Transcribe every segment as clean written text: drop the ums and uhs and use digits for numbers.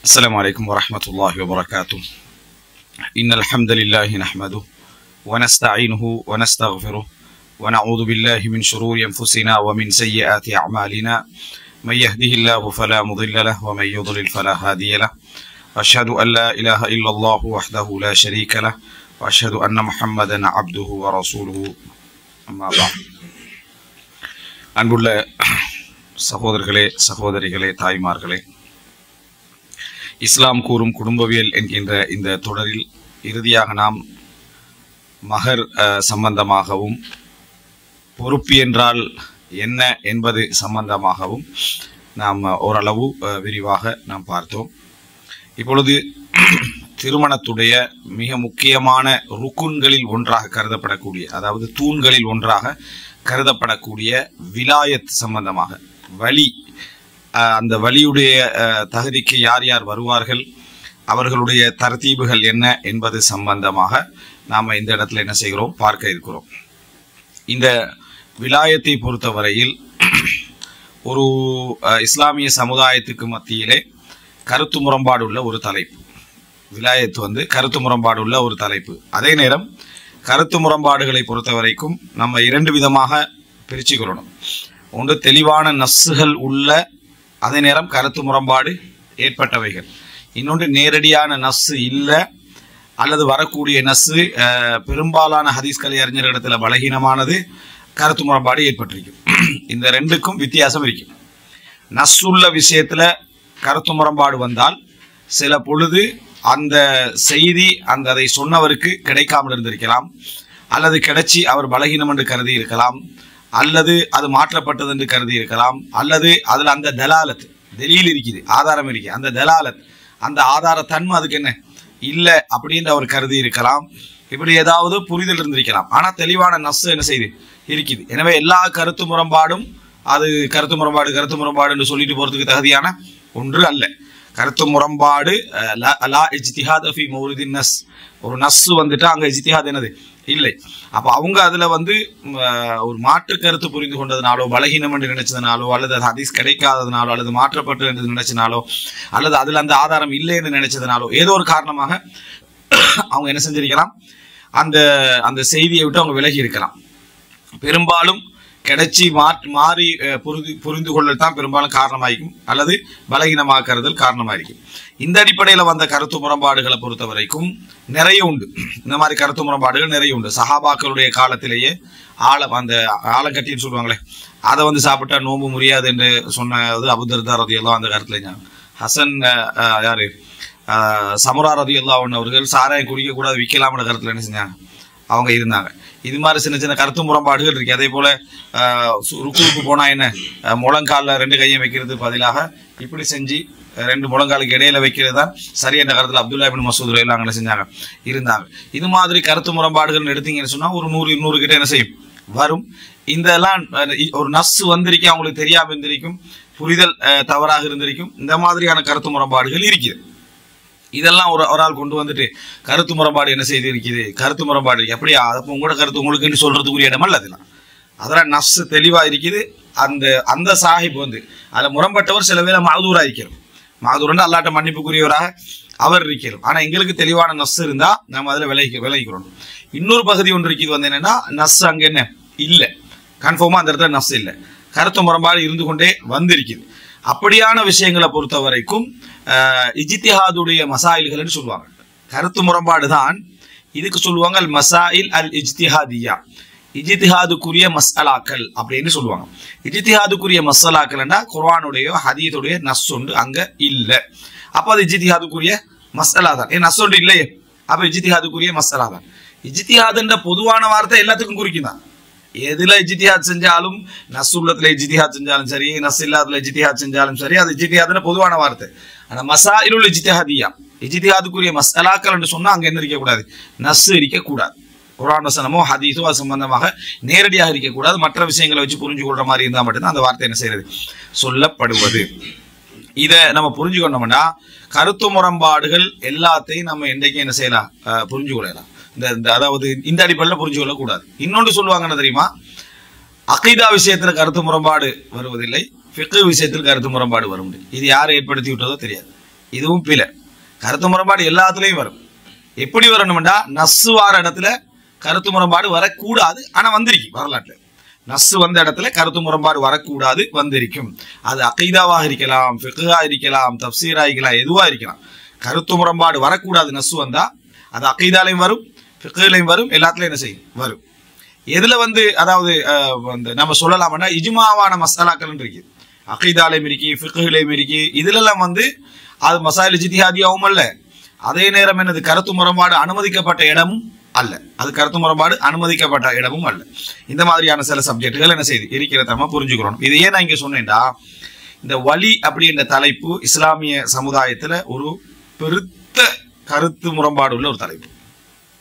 السلام عليكم ورحمة الله وبركاته. إن الحمد لله نحمده ونستعينه ونستغفره ونعوذ بالله من شرور أنفسنا ومن سيئات أعمالنا من يهده الله فلا مضل له ومن يضلل فلا هادي له أشهد أن لا إله إلا الله وحده لا شريك له وأشهد أن محمدا عبده ورسوله أما بعد. அன்புள்ள சகோதரர்களே சகோதரிகளே தாய்மார்களே, இஸ்லாம் கூறும் குடும்பவியல் என்கின்ற இந்த தொடரில் இறுதியாக நாம் மகர் சம்பந்தமாகவும் பொறுப்பு என்றால் என்ன என்பது சம்பந்தமாகவும் நாம் ஓரளவு விரிவாக நாம் பார்த்தோம். இப்பொழுது திருமணத்துடைய மிக முக்கியமான ருக்குன்களில் ஒன்றாக கருதப்படக்கூடிய, அதாவது தூண்களில் ஒன்றாக கருதப்படக்கூடிய விலாயத் சம்பந்தமாக, வலி, அந்த வலியுடைய தகுதிக்கு யார் யார் வருவார்கள், அவர்களுடைய தர்தீபுகள் என்ன என்பது சம்பந்தமாக நாம் இந்த இடத்துல என்ன செய்கிறோம், பார்க்க இருக்கிறோம். இந்த விலாயத்தை பொறுத்தவரையில் ஒரு இஸ்லாமிய சமுதாயத்துக்கு மத்தியிலே கருத்து முரண்பாடு உள்ள ஒரு தலைப்பு. விலாயத்து கருத்து முரண்பாடு உள்ள ஒரு தலைப்பு. அதே நேரம் கருத்து முரண்பாடுகளை பொறுத்த வரைக்கும் நம்ம இரண்டு விதமாக பிரிச்சுக்கிறோம். ஒன்று தெளிவான நஸ்ஸுகள் உள்ள, அதே நேரம் கருத்து முரண்பாடு ஏற்பட்டவைகள். இன்னொன்று நேரடியான நஸ்ஸு இல்லை அல்லது வரக்கூடிய நஸ்ஸு பெரும்பாலான ஹதீஸ் கலை அறிஞர்களிடத்தில் பலகீனமானது, கருத்து முரண்பாடு ஏற்பட்டிருக்கும். இந்த ரெண்டுக்கும் வித்தியாசம் இருக்கும். நஸ்ஸுள்ள விஷயத்தில் கருத்து முரண்பாடு வந்தால் சில பொழுது அந்த செய்தி அதை சொன்னவருக்கு கிடைக்காமல் இருந்திருக்கலாம், அல்லது கிடைச்சி அவர் பலகீனம் என்று கருதி இருக்கலாம், அல்லது அது மாற்றப்பட்டது என்று கருதி இருக்கலாம், அல்லது அதில் அந்த தலாலத் தெளியில் இருக்குது, ஆதாரம் இருக்குது, அந்த தலாலத் அந்த ஆதார தன்மை அதுக்கு என்ன இல்லை அப்படின்னு அவர் கருதி இருக்கலாம். இப்படி ஏதாவது புரிதல் இருந்திருக்கலாம். ஆனால் தெளிவான நஸ் என்ன செய்து இருக்குது. எனவே எல்லா கருத்து முரண்பாடும் அது கருத்து முரண்பாடு என்று சொல்லிட்டு போறதுக்கு தகுதியான ஒன்று அல்ல. கருத்து முரண்பாடு லா இஜ்திஹாத் ஃபீ மௌரிதின் நஸ், ஒரு நஸ் வந்துட்டு அங்கே இஜ்திஹாத் என்னது இல்லை. அப்போ அவங்க அதில் ஒரு மாற்று கருத்து புரிந்து கொண்டதுனாலோ, பலகீனம் என்று நினைச்சதுனாலோ, அல்லது அது ஹதீஸ் கிடைக்காததுனாலோ, அல்லது மாற்றப்பட்டு என்று நினைச்சதுனாலோ, அல்லது அதில் அந்த ஆதாரம் இல்லை என்று நினைச்சதுனாலோ, ஏதோ ஒரு காரணமாக அவங்க என்ன செஞ்சிருக்கலாம், அந்த செய்தியை விட்டு அவங்க விலகி இருக்கலாம். பெரும்பாலும் கிடைச்சி மாறி புரிந்து கொள்ளல் தான் பெரும்பாலும் காரணமாയിരിக்கும், அல்லது பலகீனமாக்குறதில் காரணமாയിരിக்கும். இந்த அடிப்படையில் வந்த கருத்து முரண்பாடுகளை பொறுத்த வரைக்கும் நிறைய உண்டு. இந்த மாதிரி கருத்து முரண்பாடுகள் நிறைய உண்டு. சஹாபாக்களுடைய காலத்திலேயே அந்த ஆலங்கட்டின்னு சொல்லுவாங்களே, அதை சாப்பிட்டா நோம்பு முடியாது என்று சொன்னது அபூதர்தா ரலியல்லாஹு அந்த கருத்துல. ஹசன் யாரு சமுரா ரலியல்லாஹு அவர்கள் சாராயம் குடிக்கக்கூடாது, விற்கலாம்னு கருத்துல என்ன செஞ்சாங்க, அவங்க இருந்தாங்க. இது மாதிரி சின்ன சின்ன கருத்து முரண்பாடுகள் இருக்கு. அதே போல ருக்குவுக்கு போனா என்ன, முழங்காலில் 2 கையும் வைக்கிறது பதிலாக இப்படி செஞ்சு 2 முழங்காலுக்கு இடையில வைக்கிறது தான் சரி என்ற கருத்துல அப்துல்லா இப்னு மஸ்ஊத் ரலியல்லாஹு அன்ஹு செஞ்சாங்க, இருந்தாங்க. இது மாதிரி கருத்து முரண்பாடுகள் எடுத்தீங்கன்னு சொன்னா ஒரு 100-200 கிட்ட என்ன செய்யும் வரும். இதெல்லாம் ஒரு நஸ் வந்திருக்கும், அவங்களுக்கு தெரியாம இருந்திருக்கும், புரிதல் தவறாக இருந்திருக்கும். இந்த மாதிரியான கருத்து முரண்பாடுகள் இருக்குது. இதெல்லாம் ஒரு ஆள் கொண்டு வந்துட்டு கருத்து முரண்பாடு என்ன செய்து இருக்குது, கருத்து முரண்பாடு இருக்கு, அப்படியா அப்போ உங்களோட கருத்து உங்களுக்குன்னு சொல்றதுக்குரிய இடம் அல்ல. அதெல்லாம் நஸ் தெளிவா இருக்குது. அந்த சாஹிப் அதில் முரண்பட்டவர் சில வேளை மாதூரா இருக்கிறோம், மாதூரன் அல்லாட்ட மன்னிப்புக்குரியவராக அவர் இருக்கிறோம். ஆனா எங்களுக்கு தெளிவான நஸ் இருந்தா நம்ம அதில் விலகிக்கிறோம். இன்னொரு பகுதி ஒன்று இருக்குது, என்னன்னா நஸ் அங்க என்ன இல்லை, கன்ஃபார்மா அந்த இடத்துல நஸ் இல்லை, கருத்து முரண்பாடு இருந்து கொண்டே வந்திருக்குது. அப்படியான விஷயங்களை பொறுத்த வரைக்கும் இஜ்திஹாதுடைய மசாயில்கள் சொல்லுவாங்க. கருத்து முரண்பாடு தான் இதுக்கு சொல்லுவாங்க அல் மசாயில் அல் இஜ்திஹாதியா, இஜ்திஹாதுக்குரிய மஸ்அலாக்கள் அப்படின்னு சொல்லுவாங்க. இஜ்திஹாதுக்குரிய மஸ்அலாக்கள்னா குர்ஆனுடைய ஹதீஸுடைய நஸ் ஒன்று அங்க இல்லை, அப்போ அது இஜ்திஹாதுக்குரிய மஸ்அலா தான். ஏன் நஸ் ஒன்று இல்லையே, அப்போ இஜ்திஹாதுக்குரிய மஸ்அலா தான். இஜ்திஹாதுன்ற பொதுவான வார்த்தை எல்லாத்துக்கும் குறிக்கும் தான். எதுல இஜ்திஹாத் செஞ்சாலும், நஸ் உள்ளத்துல இஜ்திஹாத் செஞ்சாலும் சரி, நஸ் இல்லாததுல இஜ்திஹாத் செஞ்சாலும் சரி, அது இஜ்திஹாத்னா பொதுவான வார்த்தை. ஆனா மசாயிலுல் இஜ்திஹாதியா, இஜ்திஹாதுக்குரிய மஸ்அலாக்கள் என்று சொன்னா அங்க என்ன இருக்கக்கூடாது, நஸ் இருக்கக்கூடாது. குர்ஆன் வசனமோ ஹதீஸோ அது சம்பந்தமாக நேரடியாக இருக்கக்கூடாது. மற்ற விஷயங்களை வச்சு புரிஞ்சு கொள்ற மாதிரி இருந்தால் மட்டும்தான் அந்த வார்த்தை என்ன செய்யறது, சொல்லப்படுவது. இதை நம்ம புரிஞ்சுக்கொண்டோம்னா கருத்து முரண்பாடுகள் எல்லாத்தையும் நம்ம என்றைக்கும் என்ன செய்யலாம், புரிஞ்சு கொள்ளலாம். அதாவது இந்த அடிப்படையில் புரிஞ்சு கொள்ளக்கூடாது. இன்னொன்று சொல்லுவாங்கன்னு தெரியுமா, அகீதா விஷயத்துல கருத்து முரண்பாடு வருவதில்லை, ஃபிக்ஹ் விஷயத்தில் கருத்து முரண்பாடு வரும். இது யார் ஏற்படுத்தி விட்டதோ தெரியாது. இதுவும் பிழை. கருத்து முரண்பாடு எல்லாத்துலேயும் வரும். எப்படி வரணும்டா நஸ்ஸு வார இடத்துல கருத்து முரண்பாடு வரக்கூடாது, ஆனால் வந்திருக்கு. வரலாற்றில் நஸ்ஸு வந்த இடத்துல கருத்து முரண்பாடு வரக்கூடாது, வந்திருக்கும். அது அகீதாவாக இருக்கலாம், ஃபிக்ஹா இருக்கலாம், தப்சீரா இருக்கலாம், எதுவாக இருக்கலாம். கருத்து முரண்பாடு வரக்கூடாது நஸ்ஸு வந்தால் அது அகீதாலையும் வரும், ஃபிக்ஹ்லையும் வரும், எல்லாத்துலையும் என்ன செய்யும் வரும். எதில் அதாவது நம்ம சொல்லலாம்னா இஜ்மாவான மசாலாக்கள் இருக்குது. அகீதாலையும் இருக்கு, ஃபிக்ஹ்லையும் இருக்கு. இதிலெல்லாம் அது மசாயில் இஜ்திஹாதியாவும் அல்ல, அதே நேரம் என்னது கருத்து முரண்பாடு அனுமதிக்கப்பட்ட இடமும் அல்ல. அது கருத்து முரண்பாடு அனுமதிக்கப்பட்ட இடமும் அல்ல. இந்த மாதிரியான சில சப்ஜெக்டுகள் என்ன செய்யுது இருக்கிறத நம்ம புரிஞ்சுக்கிறோம். இது ஏன் நான் இங்கே சொன்னேன்டா, இந்த வலி அப்படின்ற தலைப்பு இஸ்லாமிய சமுதாயத்தில் ஒரு பெருத்த கருத்து முரண்பாடு உள்ள ஒரு தலைப்பு.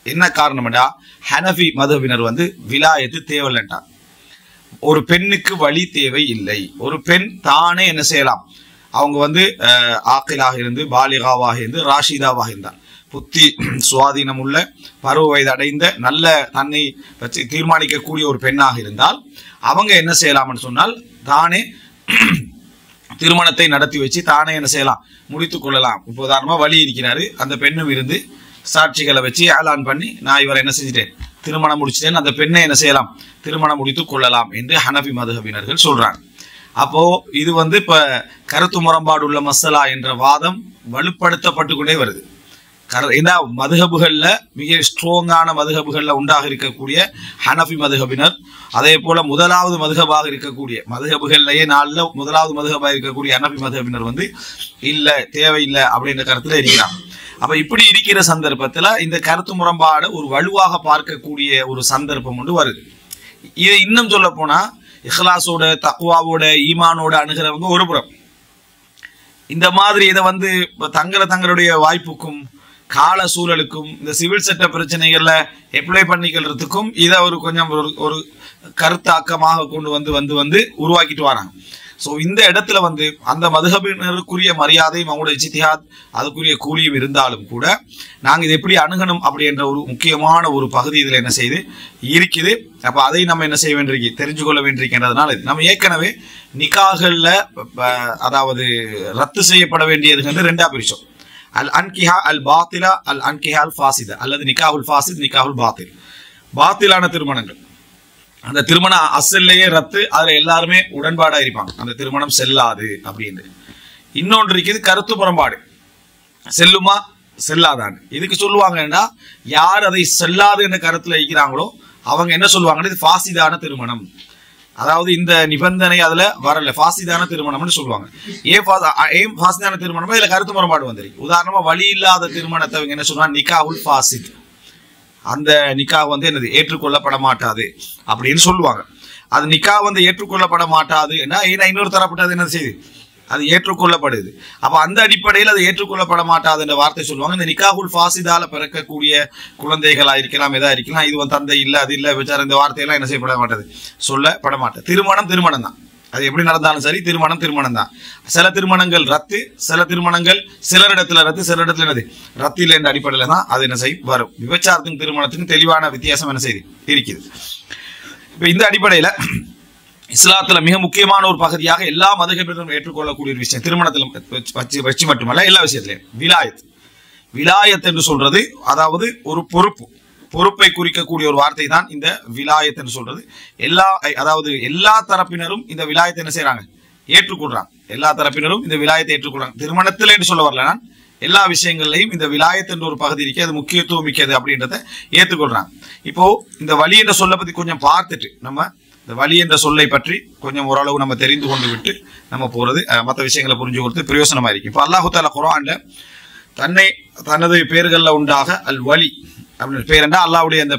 என்ன காரணம்டா, ஹனஃபி மதவினர் விலாயத்து தேவையில்லைன்றார். ஒரு பெண்ணுக்கு வலி தேவை இல்லை. ஒரு பெண் தானே என்ன செய்யலாம், அவங்க ஆக்கிலாக இருந்து பாலிகாவாக இருந்து ராஷிதாவாக இருந்தார், புத்தி சுவாதீனம் உள்ள பருவ வயது அடைந்த நல்ல தன்னை வச்சு தீர்மானிக்கக்கூடிய ஒரு பெண்ணாக இருந்தால் அவங்க என்ன செய்யலாம்னு சொன்னால் தானே திருமணத்தை நடத்தி வச்சு தானே என்ன செய்யலாம், முடித்து கொள்ளலாம். இப்போ உதாரணமாக வலி இருக்கிறாரு, அந்த பெண்ணும் இருந்து சாட்சிகளை வச்சு ஏலான் பண்ணி நான் இவரை என்ன செஞ்சிட்டேன், திருமணம் முடிச்சிட்டேன், அந்த பெண்ணை என்ன செய்யலாம், திருமணம் முடித்து கொள்ளலாம் என்று ஹனஃபி மதுஹபினர்கள் சொல்றாங்க. அப்போ இது இப்ப கருத்து முரண்பாடு உள்ள மசலா என்ற வாதம் வலுப்படுத்தப்பட்டு கொண்டே வருது. ஏன்னா மதுஹபுகள்ல மிக ஸ்ட்ராங்கான மதுஹபுகள்ல உண்டாக இருக்கக்கூடிய ஹனஃபி மதுஹபினர், அதே போல முதலாவது மதுஹபாக இருக்கக்கூடிய மதுஹபுகள்லயே நாளில் முதலாவது மதுஹபாக இருக்கக்கூடிய ஹனஃபி மதுஹபினர் இல்ல தேவையில்லை அப்படின்ற கருத்துல இருக்கிறாங்க. அப்ப இப்படி இருக்கிற சந்தர்ப்பத்துல இந்த கருத்து முரண்பாடு ஒரு வலுவாக பார்க்கக்கூடிய ஒரு சந்தர்ப்பம் வருது. இதை இன்னும் சொல்ல போனா இஹ்லாஸோட தக்வாவோட ஈமானோட அணுகிறவங்க ஒரு புறம், இந்த மாதிரி இதை தங்களுடைய வாய்ப்புக்கும் கால சூழலுக்கும் இந்த சிவில் சட்ட பிரச்சனைகள்ல அப்ளை பண்ணிக்கிறதுக்கும் இதை கொஞ்சம் ஒரு கருத்தாக்கமாக கொண்டு உருவாக்கிட்டு வராங்க. ஸோ இந்த இடத்துல அந்த மதுஹபினருக்குரிய மரியாதையும் அவங்களோட இஜ்திஹாத் அதுக்குரிய கூலியும் இருந்தாலும் கூட நாங்கள் இதை எப்படி அணுகணும் அப்படின்ற ஒரு முக்கியமான ஒரு பகுதி இதில் என்ன செய்து இருக்குது. அப்போ அதை நம்ம என்ன செய்ய வேண்டியிருக்கு, தெரிஞ்சு கொள்ள வேண்டியிருக்கின்றதுனால நம்ம ஏற்கனவே நிக்காஹ்களில் அதாவது ரத்து செய்யப்பட வேண்டியது ரெண்டா பிரிச்சோம். அல் அன்கிஹா அல் பாத்திலா, அல் அன்கிஹா அல் ஃபாசிதா, அல்லது நிக்காஹுல் ஃபாசித், நிக்காஹுல் பாத்தில். பாத்திலான திருமணங்கள், அந்த திருமணம் அசல்லையே ரத்து, அதுல எல்லாருமே உடன்பாடா இருப்பாங்க, அந்த திருமணம் செல்லாது அப்படின்னு. இன்னொன்று இருக்குது கருத்து புறம்பாடு, செல்லுமா செல்லாதான். இதுக்கு சொல்லுவாங்கன்னா யார் அதை செல்லாது என்ற கருத்துல இருக்கிறாங்களோ அவங்க என்ன சொல்லுவாங்கன்னா இது ஃபாசிதான திருமணம், அதாவது இந்த நிபந்தனை அதுல வரல, ஃபாசிதான திருமணம்னு சொல்லுவாங்க. ஏன் ஃபாசிதான திருமணம், இதுல கருத்து முரண்பாடு வந்திருக்கு. உதாரணமா வழி இல்லாத திருமணத்தை அவங்க என்ன சொல்லுவாங்க, நிக்காஹுல் ஃபாசித், அந்த நிக்கா என்னது ஏற்றுக்கொள்ளப்பட மாட்டாது அப்படின்னு சொல்லுவாங்க. அது நிக்கா ஏற்றுக்கொள்ளப்பட மாட்டாது ஏன்னா இன்னொரு தரப்பட்டது என்ன செய்யுது, அது ஏற்றுக்கொள்ளப்படுது. அப்ப அந்த அடிப்படையில் அது ஏற்றுக்கொள்ளப்பட மாட்டாது என்ற வார்த்தை சொல்லுவாங்க. இந்த நிக்காஹுல் ஃபாசிதால பிறக்கக்கூடிய குழந்தைகளா இருக்கலாம், எதா இருக்கலாம், இது தந்தை இல்லை அது இல்லை விசாரம், இந்த வார்த்தையெல்லாம் என்ன செய்யப்பட மாட்டாது, சொல்லப்பட மாட்டாது. திருமணம் திருமணம் தான், அது எப்படி நடந்தாலும் சரி திருமணம் திருமணம் தான். சில திருமணங்கள் ரத்து, சில திருமணங்கள் சிலரிடத்துல ரத்து, சிலரிடத்துல என்னது ரத்து இல்லை என்ற அடிப்படையில் தான் அது என்ன செய்யும் வரும். விபச்சாரத்துக்கும் திருமணத்துக்கும் தெளிவான வித்தியாசம் என்ன செய்யுது இருக்குது. இப்போ இந்த அடிப்படையில் இஸ்லாத்துல மிக முக்கியமான ஒரு பகுதியாக எல்லா மதகபினரும் ஏற்றுக்கொள்ளக்கூடிய ஒரு விஷயம், திருமணத்தில் வச்சு மட்டுமல்ல எல்லா விஷயத்திலையும் விலாயத். விலாயத் என்று சொல்றது அதாவது ஒரு பொறுப்பை குறிக்கக்கூடிய ஒரு வார்த்தை தான் இந்த விலாயத் என்று சொல்றது. அதாவது எல்லா தரப்பினரும் இந்த விலாயத்தை என்ன செய்யறாங்க, ஏற்றுக்கொள்றாங்க. எல்லா தரப்பினரும் இந்த விலாயத்தை ஏற்றுக்கொள்றாங்க. திருமணத்தில் என்று சொல்ல வரல, நான் எல்லா விஷயங்கள்லையும் இந்த விலாயத் என்ற ஒரு பகுதி இருக்கு, அது முக்கியத்துவம் மிக்கது அப்படின்றத ஏற்றுக்கொள்றாங்க. இப்போ இந்த வலி என்ற சொல்லை பத்தி கொஞ்சம் பார்த்துட்டு நம்ம இந்த வலி என்ற சொல்லை பற்றி கொஞ்சம் ஓரளவு நம்ம தெரிந்து கொண்டு விட்டு நம்ம போறது மற்ற விஷயங்களை புரிஞ்சு கொடுத்து பிரயோசனமா இருக்கு. இப்போ அல்லாஹு தஆலா குர்ஆன்ல தனது பேர்களில் உண்டாக அல் வலி அப்படின்னு பேர் என்றால் அல்லாஹ்வுடைய அந்த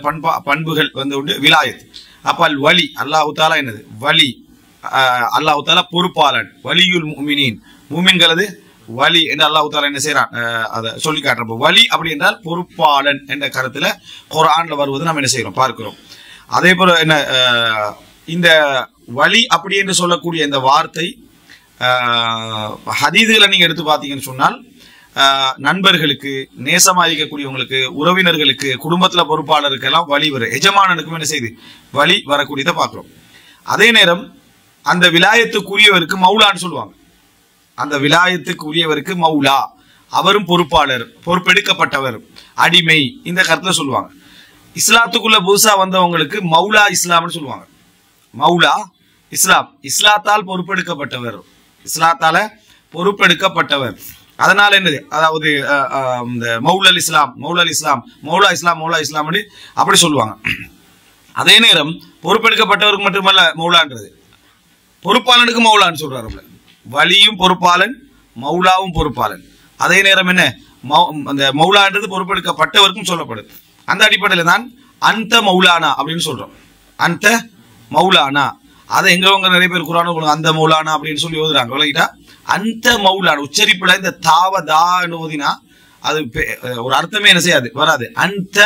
பண்புகள் உண்டு விலாயத். அப்ப அல் வலி அல்லாஹு தஆலா என்னது வலி, அல்லாஹு தஆலா பொறுப்பாளன், வலியுல் முஃமினீன், மூமின்களது வலி என்று அல்லாஹு தஆலா என்ன செய்யறான் அதை சொல்லி காட்டுறப்ப வலி அப்படி என்றால் பொறுப்பாளன் என்ற கருத்துல குர்ஆன்ல வருவது நம்ம என்ன செய்யறோம் பார்க்கிறோம். அதே போல என்ன இந்த வலி அப்படி என்று சொல்லக்கூடிய இந்த வார்த்தை ஹதீதுகளை நீங்க எடுத்து பார்த்தீங்கன்னு சொன்னால் நண்பர்களுக்கு, நேசமா இருக்கக்கூடியவங்களுக்கு, உறவினர்களுக்கு, குடும்பத்துல பொறுப்பாளருக்கு எல்லாம் வலி வரும். எஜமானனுக்கும் என்ன செய்து வலி வரக்கூடியதை பார்க்கிறோம். அதே நேரம் அந்த விலாயத்துக்குரியவருக்கு மௌலான்னு சொல்லுவாங்க. அந்த விலாயத்துக்கு உரியவருக்கு மௌலா, அவரும் பொறுப்பாளர், பொறுப்பெடுக்கப்பட்டவர், அடிமை, இந்த கருத்துல சொல்லுவாங்க. இஸ்லாத்துக்குள்ள புதுசா வந்தவங்களுக்கு மௌலா இஸ்லாம்னு சொல்லுவாங்க. மௌலா இஸ்லாம், இஸ்லாத்தால் பொறுப்பெடுக்கப்பட்டவர், இஸ்லாத்தால பொறுப்பெடுக்கப்பட்டவர். அதனால என்னது, அதாவது இந்த மௌலல் இஸ்லாம், மௌலல் இஸ்லாம், மௌலா இஸ்லாம், மௌலா இஸ்லாம் அப்படி சொல்லுவாங்க. அதே நேரம் பொறுப்பெடுக்கப்பட்டவருக்கு மட்டுமல்ல மௌலான்றது, பொறுப்பாளனுக்கு மௌலான்னு சொல்றாரு. வலியும் பொறுப்பாளன், மௌலாவும் பொறுப்பாளன். அதே நேரம் என்ன, அந்த மௌலான்றது பொறுப்பெடுக்கப்பட்டவருக்கும் சொல்லப்படுது. அந்த அடிப்படையில் தான் அந்த மௌலானா அப்படின்னு சொல்றோம். அந்த மௌலானா, அதை எங்கவங்க நிறைய பேர் குர்ஆன் அந்த மௌலானா அப்படின்னு சொல்லி ஓதுறாங்க. விளங்கிட்டா, அந்த மௌலானா உச்சரிப்புல இந்த தாவதான்னு ஓதினா அது ஒரு அர்த்தமே என்ன செய்யாது, வராது. அந்த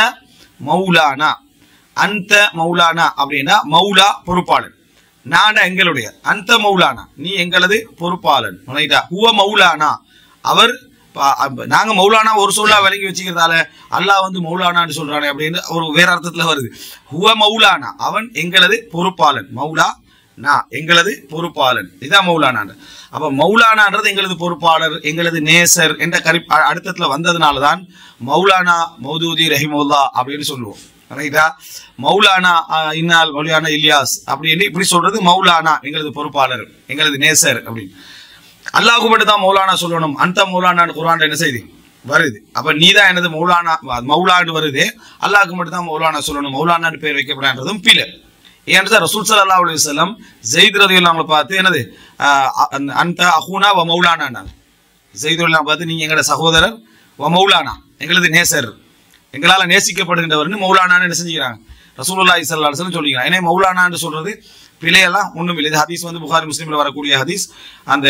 மௌலானா, அந்த மௌலானா அப்படின்னா மௌலா பொறுப்பாளன், நான எங்களுடைய, அந்த மௌலானா நீ எங்களது பொறுப்பாளன். ஹுவ மௌலானா, அவர், நாங்க மௌலானா ஒரு சொல்லா விளங்கி வச்சுக்கிறதால அல்லாஹ் வந்து மௌலானான்னு சொல்றானே அப்படின்னு ஒரு வேற அர்த்தத்துல வருது. ஹுவ மௌலானா, அவன் எங்களது பொறுப்பாளன், மௌலா நான் எங்களது பொறுப்பாளன், இதான் மௌலானான். அப்ப மௌலானான்றது எங்களது பொறுப்பாளர், எங்களது நேசர் என்ற அடுத்தத்துல வந்ததுனாலதான் மௌலானா மௌதூதி ரஹிமுல்லா அப்படின்னு சொல்லுவோம். ரைட்டா, மௌலானா இன்னால் மௌலானா இலியாஸ் அப்படின்னு இப்படி சொல்றது மௌலானா எங்களது பொறுப்பாளர், எங்களது நேசர் அப்படின்னு. அல்லாஹ்வுக்கு மட்டும் தான் மௌலானா சொல்லணும். அந்த மௌலானான்னு குர்ஆன்ல என்ன செய்தி வருது. அப்ப நீதான் எனது மௌலானா, மௌலான்னு வருது, அல்லாஹ்வுக்கு மட்டும் தான் மௌலானா சொல்லணும், மௌலானான்னு பேர் வைக்கப்படாதுன்றதும் பிழை. ஏன்னா ரசூல் ஸல்லல்லாஹு அலைஹி வஸல்லம் ஸைத் ரலியல்லாஹு அன்ஹு பார்த்து என்னது அந்த அஹூனா வ மௌலானா, ஸைத் ரலியல்லாஹு பார்த்து நீங்க எங்களோட சகோதரர், வ மௌலானா எங்களது நேசர், எங்களால் நேசிக்கப்படுகின்றவர்னு மௌலானான்னு என்ன செஞ்சுக்கிறாங்க, ரசூலுல்லாஹி ஸல்லல்லாஹு அலைஹி வஸல்லம் சொல்லிக்கிறாங்க. ஏன்னா மௌலானான்னு சொல்றது பிழையெல்லாம் ஒன்றும் இல்லை. இது ஹதீஸ் வந்து புகாரி முஸ்லிம்ல வரக்கூடிய ஹதீஸ். அந்த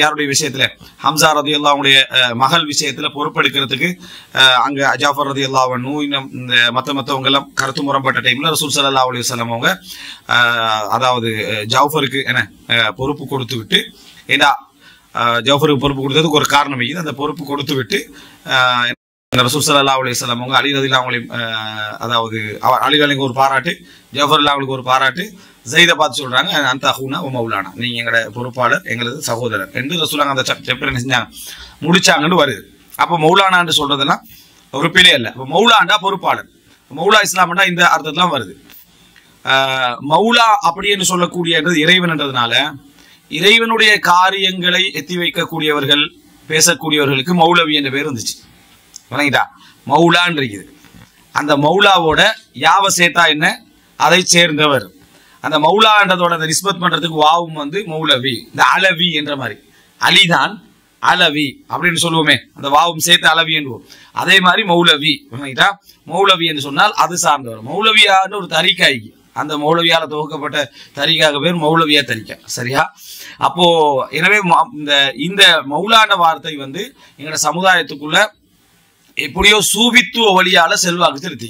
யாருடைய விஷயத்துல, ஹம்சா ரலியல்லாஹு அன்ஹுடைய மகள் விஷயத்துல பொறுப்பெடுக்கிறதுக்கு அங்க ஜாஃபர் ரலியல்லாஹு அன்ஹு இன்னும் இந்த மற்றவங்க எல்லாம் கருத்து முரண்பட்ட டைம்ல ரசூல் ஸல்லல்லாஹு அலைஹி வஸல்லம் அவங்க அதாவது ஜாஃபருக்கு என்ன பொறுப்பு கொடுத்து விட்டு, ஏன்னா ஜாஃபருக்கு பொறுப்பு கொடுத்ததுக்கு ஒரு காரணம் இருக்குது, அந்த பொறுப்பு கொடுத்து விட்டு ரசூல் ஸல்லல்லாஹு அலைஹி வஸல்லம் அவங்க அலி ரலியல்லாஹு அன்ஹு அதாவது அலி ரலியல்லாஹு ஒரு பாராட்டு, ஜாஃபர் ரலியல்லாஹு ஒரு பாராட்டு, ஸைதை பார்த்து சொல்றாங்க அந்த அஹூனா வ மௌலானா நீங்க எங்களோட பொறுப்பாளர், எங்களது சகோதரர் என்று ரசூலுல்லாஹ் அந்த சாப்டர் என்ன செஞ்சாங்க, முடிச்சாங்கன்னு வருது. அப்போ மௌலானான்னு சொல்றதெல்லாம் ஒரு பிழை இல்லை. இப்போ மௌலாண்டா பொறுப்பாளர், மௌலா இஸ்லாம்னா இந்த அர்த்தத்தெல்லாம் வருது. மௌலா அப்படின்னு சொல்லக்கூடியது இறைவன்ன்றதுனால இறைவனுடைய காரியங்களை எத்தி வைக்கக்கூடியவர்கள், பேசக்கூடியவர்களுக்கு மௌலவி என்ற பேர் வந்துச்சு. வணங்கிட்டா, மௌலான் இருக்குது. அந்த மௌலாவோட யாவ சேத்தா என்ன, அதை சேர்ந்தவர். அந்த மௌலான்றதோட அந்த நிஸ்பத் பண்றதுக்கு வாவும் வந்து மௌலவி, இந்த அலவி என்ற மாதிரி, அலிதான் அலவி அப்படின்னு சொல்லுவோமே, அந்த வாவும் சேர்த்து அலவி என்போம். அதே மாதிரி மௌலவி, மௌலவி என்று சொன்னால் அது சார்ந்தவர். மௌலவியான்னு ஒரு தரிக்காய்க்கு, அந்த மௌலவியால துவக்கப்பட்ட தரிக்காக பேர் மௌலவியா தரிக்கா, சரியா? அப்போ எனவே இந்த மௌலான வார்த்தை வந்து எங்களோட சமுதாயத்துக்குள்ள எப்படியோ சூஃபித்துவ வழியால செல்வாக்கு செலுத்தி,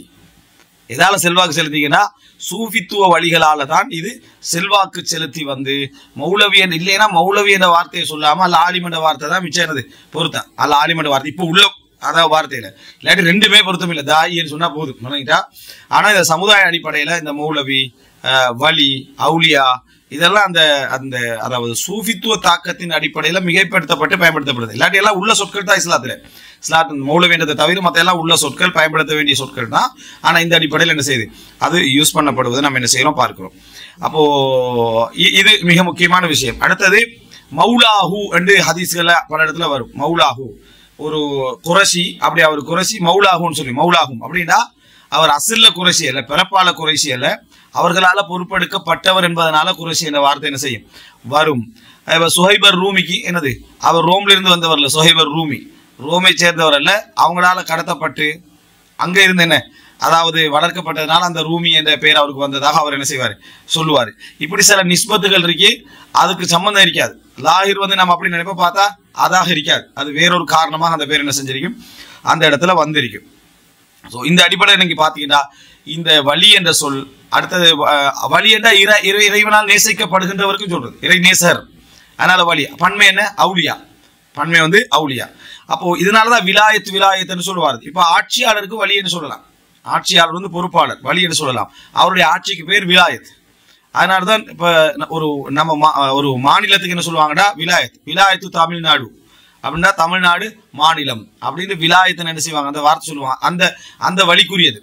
எதால செல்வாக்கு செலுத்திங்கன்னா சூஃபித்துவ வழிகளால தான் இது செல்வாக்கு செலுத்தி வந்து மௌலவியன் இல்லைன்னா மௌலவி என்ற வார்த்தையை சொல்லாம அல்ல ஆலிம் என்ற வார்த்தை தான் மிச்சம் என்னது பொருத்தம். அல்ல ஆலிம் என்ற வார்த்தை இப்போ உள்ள அதாவது வார்த்தையில இல்லாட்டி ரெண்டுமே பொருத்தம் இல்லை, தாயின்னு சொன்னா போதும். ஆனா இந்த சமுதாய அடிப்படையில இந்த மௌலவி, வலி, அவுலியா இதெல்லாம் அந்த அந்த அதாவது சூஃபித்துவ தாக்கத்தின் அடிப்படையில மிகைப்படுத்தப்பட்டு பயன்படுத்தப்படுது. இல்லாட்டி எல்லாம் உள்ள சொற்கள் தான் இஸ்லாத்துல. இஸ்லாத்தின் மௌலவின்றதை தவிர மற்ற எல்லாம் உள்ள சொற்கள், பயன்படுத்த வேண்டிய சொற்கள் தான். ஆனா இந்த அடிப்படையில் என்ன செய்யுது, அது யூஸ் பண்ணப்படுவதை நம்ம என்ன செய்யறோம் பார்க்கிறோம். அப்போ இது மிக முக்கியமான விஷயம். அடுத்தது மௌலாஹு என்று ஹதீஸ்கள பல இடத்துல வரும். மௌலாஹு ஒரு குறைஷி, அப்படி அவர் குறைஷி மௌலாஹுன்னு சொல்லி, மௌலாஹும் அப்படின்னா அவர் அசில்ல குறைஷி அல்ல, பிறப்பால குறைஷி அல்ல, அவர்களால பொறுப்பெடுக்கப்பட்டவர் என்பதனால குறைஷி என்ற வார்த்தை என்ன செய்யும் வரும். சுஹைபர் ரூமிக்கு என்னது, அவர் ரோம்ல இருந்து வந்தவர்ல, சுஹைபர் ரூமி ரோமை சேர்ந்தவர் அல்ல, அவங்களால கடத்தப்பட்டு அங்க இருந்து என்ன அதாவது வளர்க்கப்பட்டதுனால அந்த ரூமி என்ற பெயர் அவருக்கு வந்ததாக அவர் என்ன செய்வார் சொல்லுவார். இப்படி சில நிஸ்பத்துகள் இருக்கு, அதுக்கு சம்பந்தம் இருக்காது. லாஹிர் வந்து நம்ம அப்படி நினைப்ப பார்த்தா அதாக இருக்காது, அது வேறொரு காரணமாக அந்த பேர் என்ன செஞ்சிருக்கும் அந்த இடத்துல வந்திருக்கும். ஸோ இந்த அடிப்படையில் நீங்க பாத்தீங்கன்னா இந்த வலி என்ற சொல், அடுத்தது வலி என்ற இறைவனால் நேசிக்கப்படுகின்றவருக்கும் சொல்றது இறை நேசர், அதனால வலி. பன்மை என்ன, அவுலியா, பன்மை வந்து அவுலியா. அப்போ இதனாலதான் விலாயத்து விலாயத்துன்னு சொல்லுவாரு. இப்ப ஆட்சியாளருக்கு வலி என்று சொல்லலாம், ஆட்சியாளர் வந்து பொறுப்பாளர், வலி என்று சொல்லலாம். அவருடைய ஆட்சிக்கு பேர் விலாயத். அதனாலதான் இப்ப ஒரு நம்ம ஒரு மாநிலத்துக்கு என்ன சொல்லுவாங்கடா விலாயத், விலாயத்து தமிழ்நாடு அப்படின்னா தமிழ்நாடு மாநிலம் அப்படின்னு விலாயத்தை என்ன செய்வாங்க, அந்த வார்த்தை சொல்லுவாங்க. அந்த வழிக்குரியது.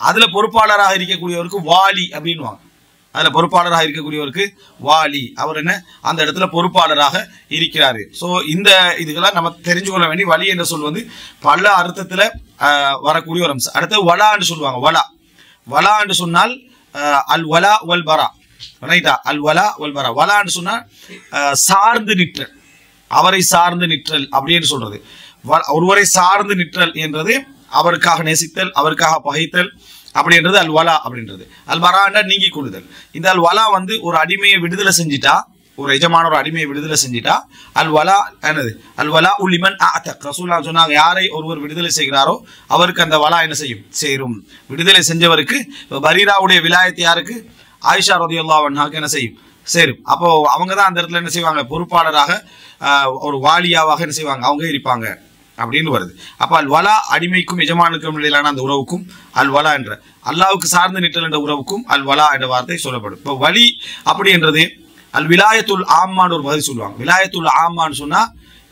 அதுல பொறுப்பாளராக இருக்கக்கூடியவருக்கு வாலி அப்படின்வாங்க. அதுல பொறுப்பாளராக இருக்கக்கூடியவருக்கு வாலி, அவர் என்ன அந்த இடத்துல பொறுப்பாளராக இருக்கிறாரு. ஸோ இந்த இதுக்கெல்லாம் நம்ம தெரிஞ்சு கொள்ள வேண்டிய வலி என்ற சொல் வந்து பல அர்த்தத்துல வரக்கூடிய ஒரு அம்சம். அடுத்து வலா என்று சொல்லுவாங்க. வலா என்று சொன்னால் அல் வலா வல் பரா, ரைட்டா? அல் வலா வல் பரா. வலா என்று சொன்னால் சார்ந்து நிற்றல், அவரை சார்ந்து நிற்றல் அப்படின்னு சொல்றது. ஒருவரை சார்ந்து நிற்றல் என்றது அவருக்காக நேசித்தல், அவருக்காக பகைத்தல் அப்படின்றது அல் வலா அப்படின்றது. அல் பராண்டா நீங்கி கொள்ளுதல். இந்த அல் வலா வந்து ஒரு அடிமையை விடுதலை செஞ்சிட்டா, ஒரு எஜமான ஒரு அடிமையை விடுதலை செஞ்சிட்டா அல் வலா என்னது, அல் வலா உலிமன் அத்தக். ரசூலுல்லாஹ் சொன்னாங்க, யாரை ஒருவர் விடுதலை செய்கிறாரோ அவருக்கு அந்த வலா என்ன செய்யும், சேரும். விடுதலை செஞ்சவருக்கு பரீராவுடைய விலாயத்து யாருக்கு, ஆயிஷா ரலியல்லாஹு அன்ஹாக்கு என்ன செய்யும், சேரும். அப்போ அவங்க தான் அந்த இடத்துல என்ன செய்வாங்க, பொறுப்பாளராக ஒரு வாலியாவாக என்ன செய்வாங்க, அவங்க இருப்பாங்க அப்படின்னு வருது. அப்ப அல் வலா அடிமைக்கும் எஜமானுக்கும் இடையிலான அந்த உறவுக்கும் அல் வலா என்ற அல்லாவுக்கு சார்ந்து நிற்றல் என்ற உறவுக்கும் அல் வலா என்ற வார்த்தை சொல்லப்படும். இப்போ வலி அப்படி என்றது அல் விலாயத்துல் ஆம்மான்னு ஒரு பதில் சொல்லுவாங்க. விலாயத்துல் ஆம்மான்னு சொன்னா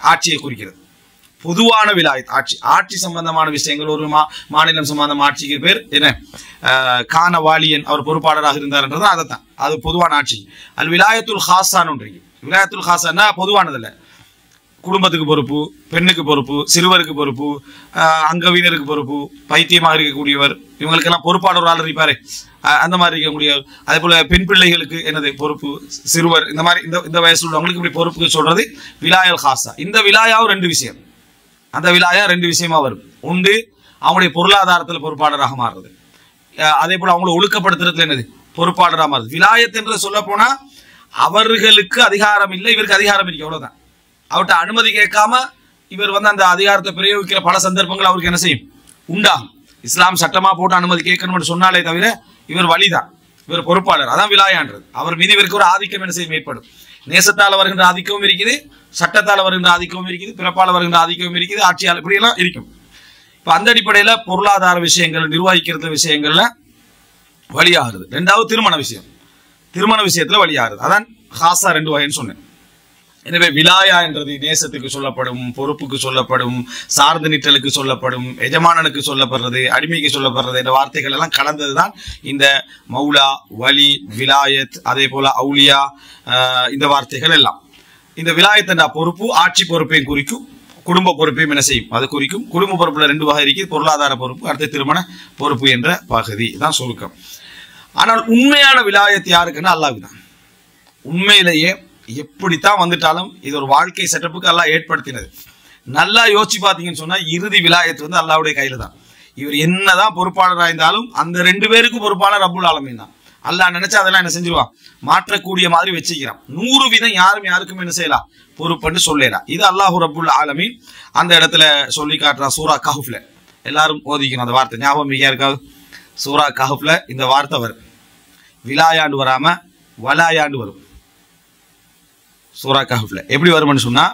ஆட்சியை குறிக்கிறது. பொதுவான விலாயத் ஆட்சி சம்பந்தமான விஷயங்கள், ஒரு மாநிலம் சம்பந்தமான ஆட்சிக்கு பேர் என்ன, கான வாலியன், அவர் பொறுப்பாளராக இருந்தார்ன்றது அதைத்தான், அது பொதுவான ஆட்சி. அல் விலாயத்துல் ஹாசான்னு ஒன்று இருக்கு. விலாயத்துல் ஹாசான்னா பொதுவானதில்லை, குடும்பத்துக்கு பொறுப்பு, பெண்ணுக்கு பொறுப்பு, சிறுவருக்கு பொறுப்பு, அங்கவீனருக்கு பொறுப்பு, பைத்தியமாக இருக்கக்கூடியவர், இவங்களுக்கெல்லாம் பொறுப்பாளர் ஒரு ஆள் இருப்பாரு, அந்த மாதிரி இருக்கக்கூடியவர். அதே போல பெண் பிள்ளைகளுக்கு என்னது பொறுப்பு, சிறுவர், இந்த மாதிரி இந்த வயசுல உள்ளவங்களுக்கு இப்படி பொறுப்புக்கு சொல்றது விலாயல் ஹாசா. இந்த விலாயாவும் ரெண்டு விஷயம், அந்த விலாயா ரெண்டு விஷயமா வரும். ஒன்று அவங்களுடைய பொருளாதாரத்தில் பொறுப்பாளராக மாறுறது, அதே போல அவங்களை ஒழுக்கப்படுத்துறதுல என்னது பொறுப்பாளராக மாறுது. விலாயத் என்று சொல்ல போனா அவர்களுக்கு அதிகாரம் இல்லை, இவருக்கு அதிகாரம் இருக்கு, அவ்வளவுதான். அவர்கிட்ட அனுமதி கேட்காம இவர் வந்து அந்த அதிகாரத்தை பிரயோகிக்கிற பல சந்தர்ப்பங்கள் அவருக்கு என்ன செய்யும், உண்டாகும். இஸ்லாம் சட்டமா போட்டு அனுமதி கேட்கணும்னு சொன்னாலே தவிர இவர் வழிதான், இவர் பொறுப்பாளர். அதான் விலாயான்றது. அவர் மீது இவருக்கு ஒரு ஆதிக்கம் என்ன செய்யும் ஏற்படும். நேசத்தால் வருகின்ற ஆதிக்கமும் இருக்குது, சட்டத்தால் வருகின்ற ஆதிக்கமும் இருக்குது, பிறப்பால் வருகின்ற ஆதிக்கமும் இருக்குது, ஆட்சியால் இப்படி எல்லாம் இருக்கும். இப்ப அந்த அடிப்படையில பொருளாதார விஷயங்கள், நிர்வகிக்கிறது விஷயங்கள்ல வழியாகிறது. ரெண்டாவது திருமண விஷயத்துல வழியாகிறது. அதான் ஹாசா ரெண்டு வகைன்னு சொன்னேன். எனவே விலாயா என்றது நேசத்துக்கு சொல்லப்படும், பொறுப்புக்கு சொல்லப்படும், சார்ந்து நிற்றலுக்கு சொல்லப்படும், எஜமானனுக்கு சொல்லப்படுறது, அடிமைக்கு சொல்லப்படுறது என்ற வார்த்தைகள் எல்லாம் கலந்ததுதான் இந்த மௌலா, வலி, விலாயத், அதே போல அவுலியா, இந்த வார்த்தைகள் எல்லாம். இந்த விலாயத் என்ற பொறுப்பு ஆட்சி பொறுப்பையும் குறிக்கும், குடும்ப பொறுப்பையும் என்ன செய்யும், அது குறிக்கும். குடும்ப பொறுப்புல ரெண்டு வகை இருக்கு, பொருளாதார பொறுப்பு, அடுத்து திருமண பொறுப்பு என்ற பகுதி தான் சுருக்கம். ஆனால் உண்மையான விலாயத் யாருக்குன்னா அல்லாஹ்வுக்கு தான். உண்மையிலேயே எப்படித்தான் வந்துட்டாலும் இது ஒரு வாழ்க்கை செட்டப்புக்கு அல்லாஹ் ஏற்படுத்தினது. நல்லா யோசிச்சு பார்த்தீங்கன்னு சொன்னா இறுதி விலாயத்து வந்து அல்லாஹ்வுடைய கையில தான். இவர் என்னதான் பொறுப்பாளராக இருந்தாலும் அந்த ரெண்டு பேருக்கும் பொறுப்பாளர் ரப்புல் ஆலமீன் தான். அல்லாஹ் நினைச்சா அதெல்லாம் என்ன செஞ்சிருவான், மாற்றக்கூடிய மாதிரி வச்சுக்கிறான். 100% யாருக்கும் என்ன செய்யலாம், பொறுப்புன்னு சொல்லலாம். இது அல்லாஹ் ரப்புல் ஆலமீன் அந்த இடத்துல சொல்லி காட்டுறான் சூரா கஹ்ஃப்ல. எல்லாரும் ஓதிக்கணும் அந்த வார்த்தை, ஞாபகம் மிக இருக்காது. சூரா கஹ்ஃப்ல இந்த வார்த்தை வரும், விலாயாண்டு வராம வலாயாண்டு வரும். சூரா கஹ்ஃப்ல எப்படி வரும்னு சொன்னா,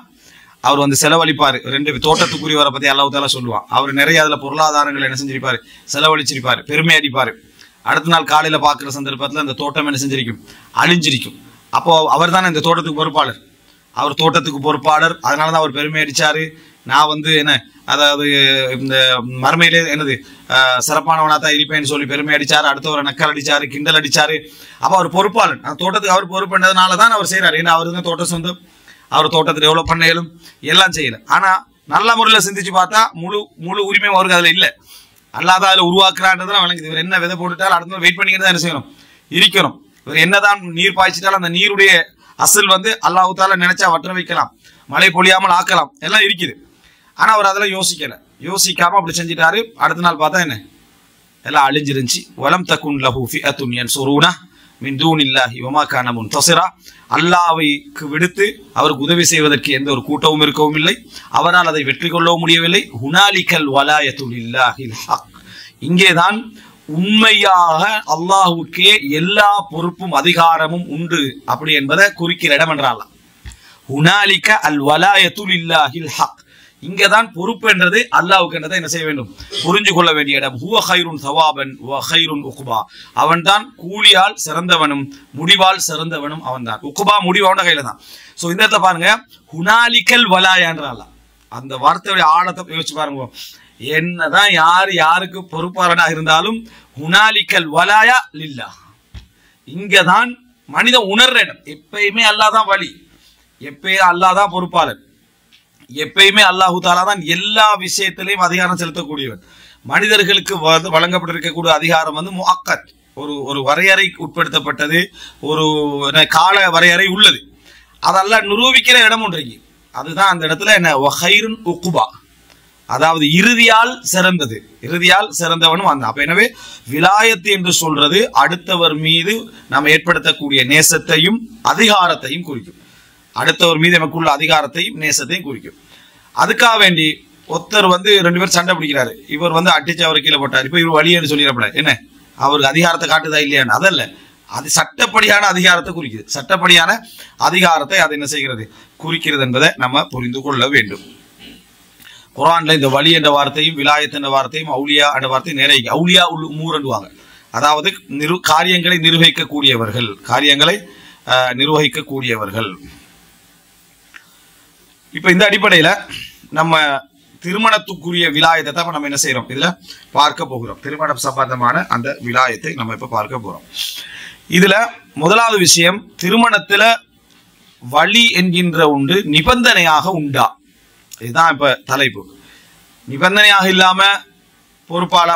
அவர் வந்து செலவழிப்பாரு. ரெண்டு தோட்டத்துக்குரியவரை பத்தி அல்லாஹ் தஆலா சொல்லுவான். அவர் நிறைய அதுல பொருளாதாரங்களை என்ன செஞ்சிருப்பாரு, செலவழிச்சிருப்பாரு, பெருமை அடிப்பாரு. அடுத்த நாள் காலையில பாக்குற சந்தர்ப்பத்துல அந்த தோட்டம் என்ன செஞ்சிருக்கும், அழிஞ்சிருக்கும். அப்போ அவர் தானே இந்த தோட்டத்துக்கு பொறுப்பாளர், அவர் தோட்டத்துக்கு பொறுப்பாளர். அதனாலதான் அவர் பெருமை அடிச்சாரு. நான் வந்து என்ன, அதாவது இந்த மறுமையிலே என்னது சிறப்பானவனா தான் இருப்பேன்னு சொல்லி பெருமை அடிச்சாரு. அடுத்தவரை நக்கல் அடிச்சாரு, கிண்டல் அடிச்சாரு. அப்ப அவர் பொறுப்பாளர், அந்த தோட்டத்துக்கு அவர் பொறுப்புன்றதுனால தான் அவர் செய்யறாரு. ஏன்னா அவருக்கு தான் தோட்டம் சொந்தம், அவர் தோட்டத்தை டெவலப் பண்ண இயலும், எல்லாம் செய்யல. ஆனா நல்ல முறையில் சிந்திச்சு பார்த்தா முழு உரிமை அவருக்கு அதுல இல்லை. அல்லாத அதுல உருவாக்குறான்றதுலாம் வழங்குது. இவர் என்ன விதை போட்டுட்டாலும் அடுத்த வெயிட் பண்ணிக்கிட்டு தான் என்ன செய்யணும், இருக்கணும். இவர் என்னதான் நீர் பாய்ச்சிட்டாலும் அந்த நீருடைய அசல் வந்து அல்லாஹ் தஆலா நினைச்சா வற்ற வைக்கலாம், மழை பொழியாமல் ஆக்கலாம், எல்லாம் இருக்குது. ஆனா அவர் அதெல்லாம் யோசிக்காம அப்படி செஞ்சிட்டாரு. அடுத்த நாள் பார்த்தா என்ன, எல்லாம் அழிஞ்சிருந்துச்சு. வலம் தகுன் லஹு ஃபிஅத்துன் யன்சுரூனா மின் தூனில்லாஹி வமா கான முன்தஸிரா. அல்லாஹ்வுக்கு விடுத்து அவருக்கு உதவி செய்வதற்கு எந்த ஒரு கூட்டமும் இருக்கவும் இல்லை, அவரால் அதை வெற்றி கொள்ளவும் முடியவில்லை. ஹுனாலிகல் வலாயத்து லில்லாஹில் ஹக். இங்கேதான் உண்மையாக அல்லாஹ்வுக்கே எல்லா பொறுப்பும் அதிகாரமும் உண்டு அப்படி என்பதை குறிக்கிற இடம் என்றால் ஹுனாலிக அல் வலாயத்து லில்லாஹில் ஹக். இங்கதான் பொறுப்பு என்றது அல்லாஹ்வுக்கு என்றதை என்ன செய்ய வேண்டும், புரிஞ்சு கொள்ள வேண்டிய இடம். ஹுவ கைருன் தவாபன் வ கைருன் உக்பா. அவன் தான் கூலியால் சிறந்தவனும் முடிவால் சிறந்தவனும் அவன் தான். உக்பா முடிவு அவன கையில தான். சோ இந்த இடத்துல பாருங்க, ஹுனாலிக்கல் வலாயான்ற அல்லாஹ், அந்த வார்த்தையுடைய ஆழத்தை யோசிச்சு பாருங்க. என்னதான் யார் யாருக்கு பொறுப்பாளனாக இருந்தாலும் ஹுனாலிக்கல் வலாயா லில்லா, இங்கதான் மனிதன் உணர்ற இடம். எப்பயுமே அல்லாஹ் தான் வழி, எப்பயும் அல்லாஹ் தான் பொறுப்பாளர், எப்பயுமே அல்லாஹு தாலா தான் எல்லா விஷயத்திலையும் அதிகாரம் செலுத்தக்கூடியவன். மனிதர்களுக்கு வழங்கப்பட்டிருக்கக்கூடிய அதிகாரம் வந்து முஅக்கத், ஒரு வரையறை உட்படுத்தப்பட்டது, ஒரு கால வரையறை உள்ளது. அதெல்லாம் நிரூபிக்கிற இடம் ஒன்று. அதுதான் அந்த இடத்துல என்ன வஹைருன் உக்குபா, அதாவது இறுதியால் சிறந்தது, இறுதியால் சிறந்தவனும் அந்த. அப்ப எனவே விலாயத்து என்று சொல்றது அடுத்தவர் மீது நாம் ஏற்படுத்தக்கூடிய நேசத்தையும் அதிகாரத்தையும் குறிக்கும். அடுத்தவர் மீது நமக்குள்ள அதிகாரத்தையும் நேசத்தையும் குறிக்கும். அதுக்காக வேண்டி ஒருத்தர் வந்து 2 பேர் சண்டை பிடிக்கிறாரு, இவர் வந்து அடிச்சு அவர் கீழே போட்டார், இப்ப இவர் வழியன்னு சொல்லிடப்படாது. என்ன அவருக்கு அதிகாரத்தை காட்டுதா இல்லையான்னு அதல்ல, அது சட்டப்படியான அதிகாரத்தை குறிக்குது. சட்டப்படியான அதிகாரத்தை அது என்ன செய்கிறது, குறிக்கிறது என்பதை நம்ம புரிந்து கொள்ள வேண்டும். குர்ஆன்ல இந்த வலி என்ற வார்த்தையும் விலாயத் என்ற வார்த்தையும் அவுலியா என்ற வார்த்தையும் நிறைய அவுலியா மூரண்டுவாங்க. அதாவது காரியங்களை நிர்வகிக்கக்கூடியவர்கள், காரியங்களை நிர்வகிக்கக்கூடியவர்கள். இப்ப இந்த அடிப்படையில நம்ம திருமணத்துக்குரிய விலாயத்தை தான் நம்ம என்ன செய்யறோம், இதுல பார்க்க போகிறோம். திருமணம் சம்பந்தமான அந்த விலாயத்தை நம்ம இப்ப பார்க்க போறோம். இதுல முதலாவது விஷயம், திருமணத்துல வலி என்கின்ற ஒன்று நிபந்தனையாக உண்டா, இதுதான் இப்ப தலைப்பு. நிபந்தனையாக இல்லாம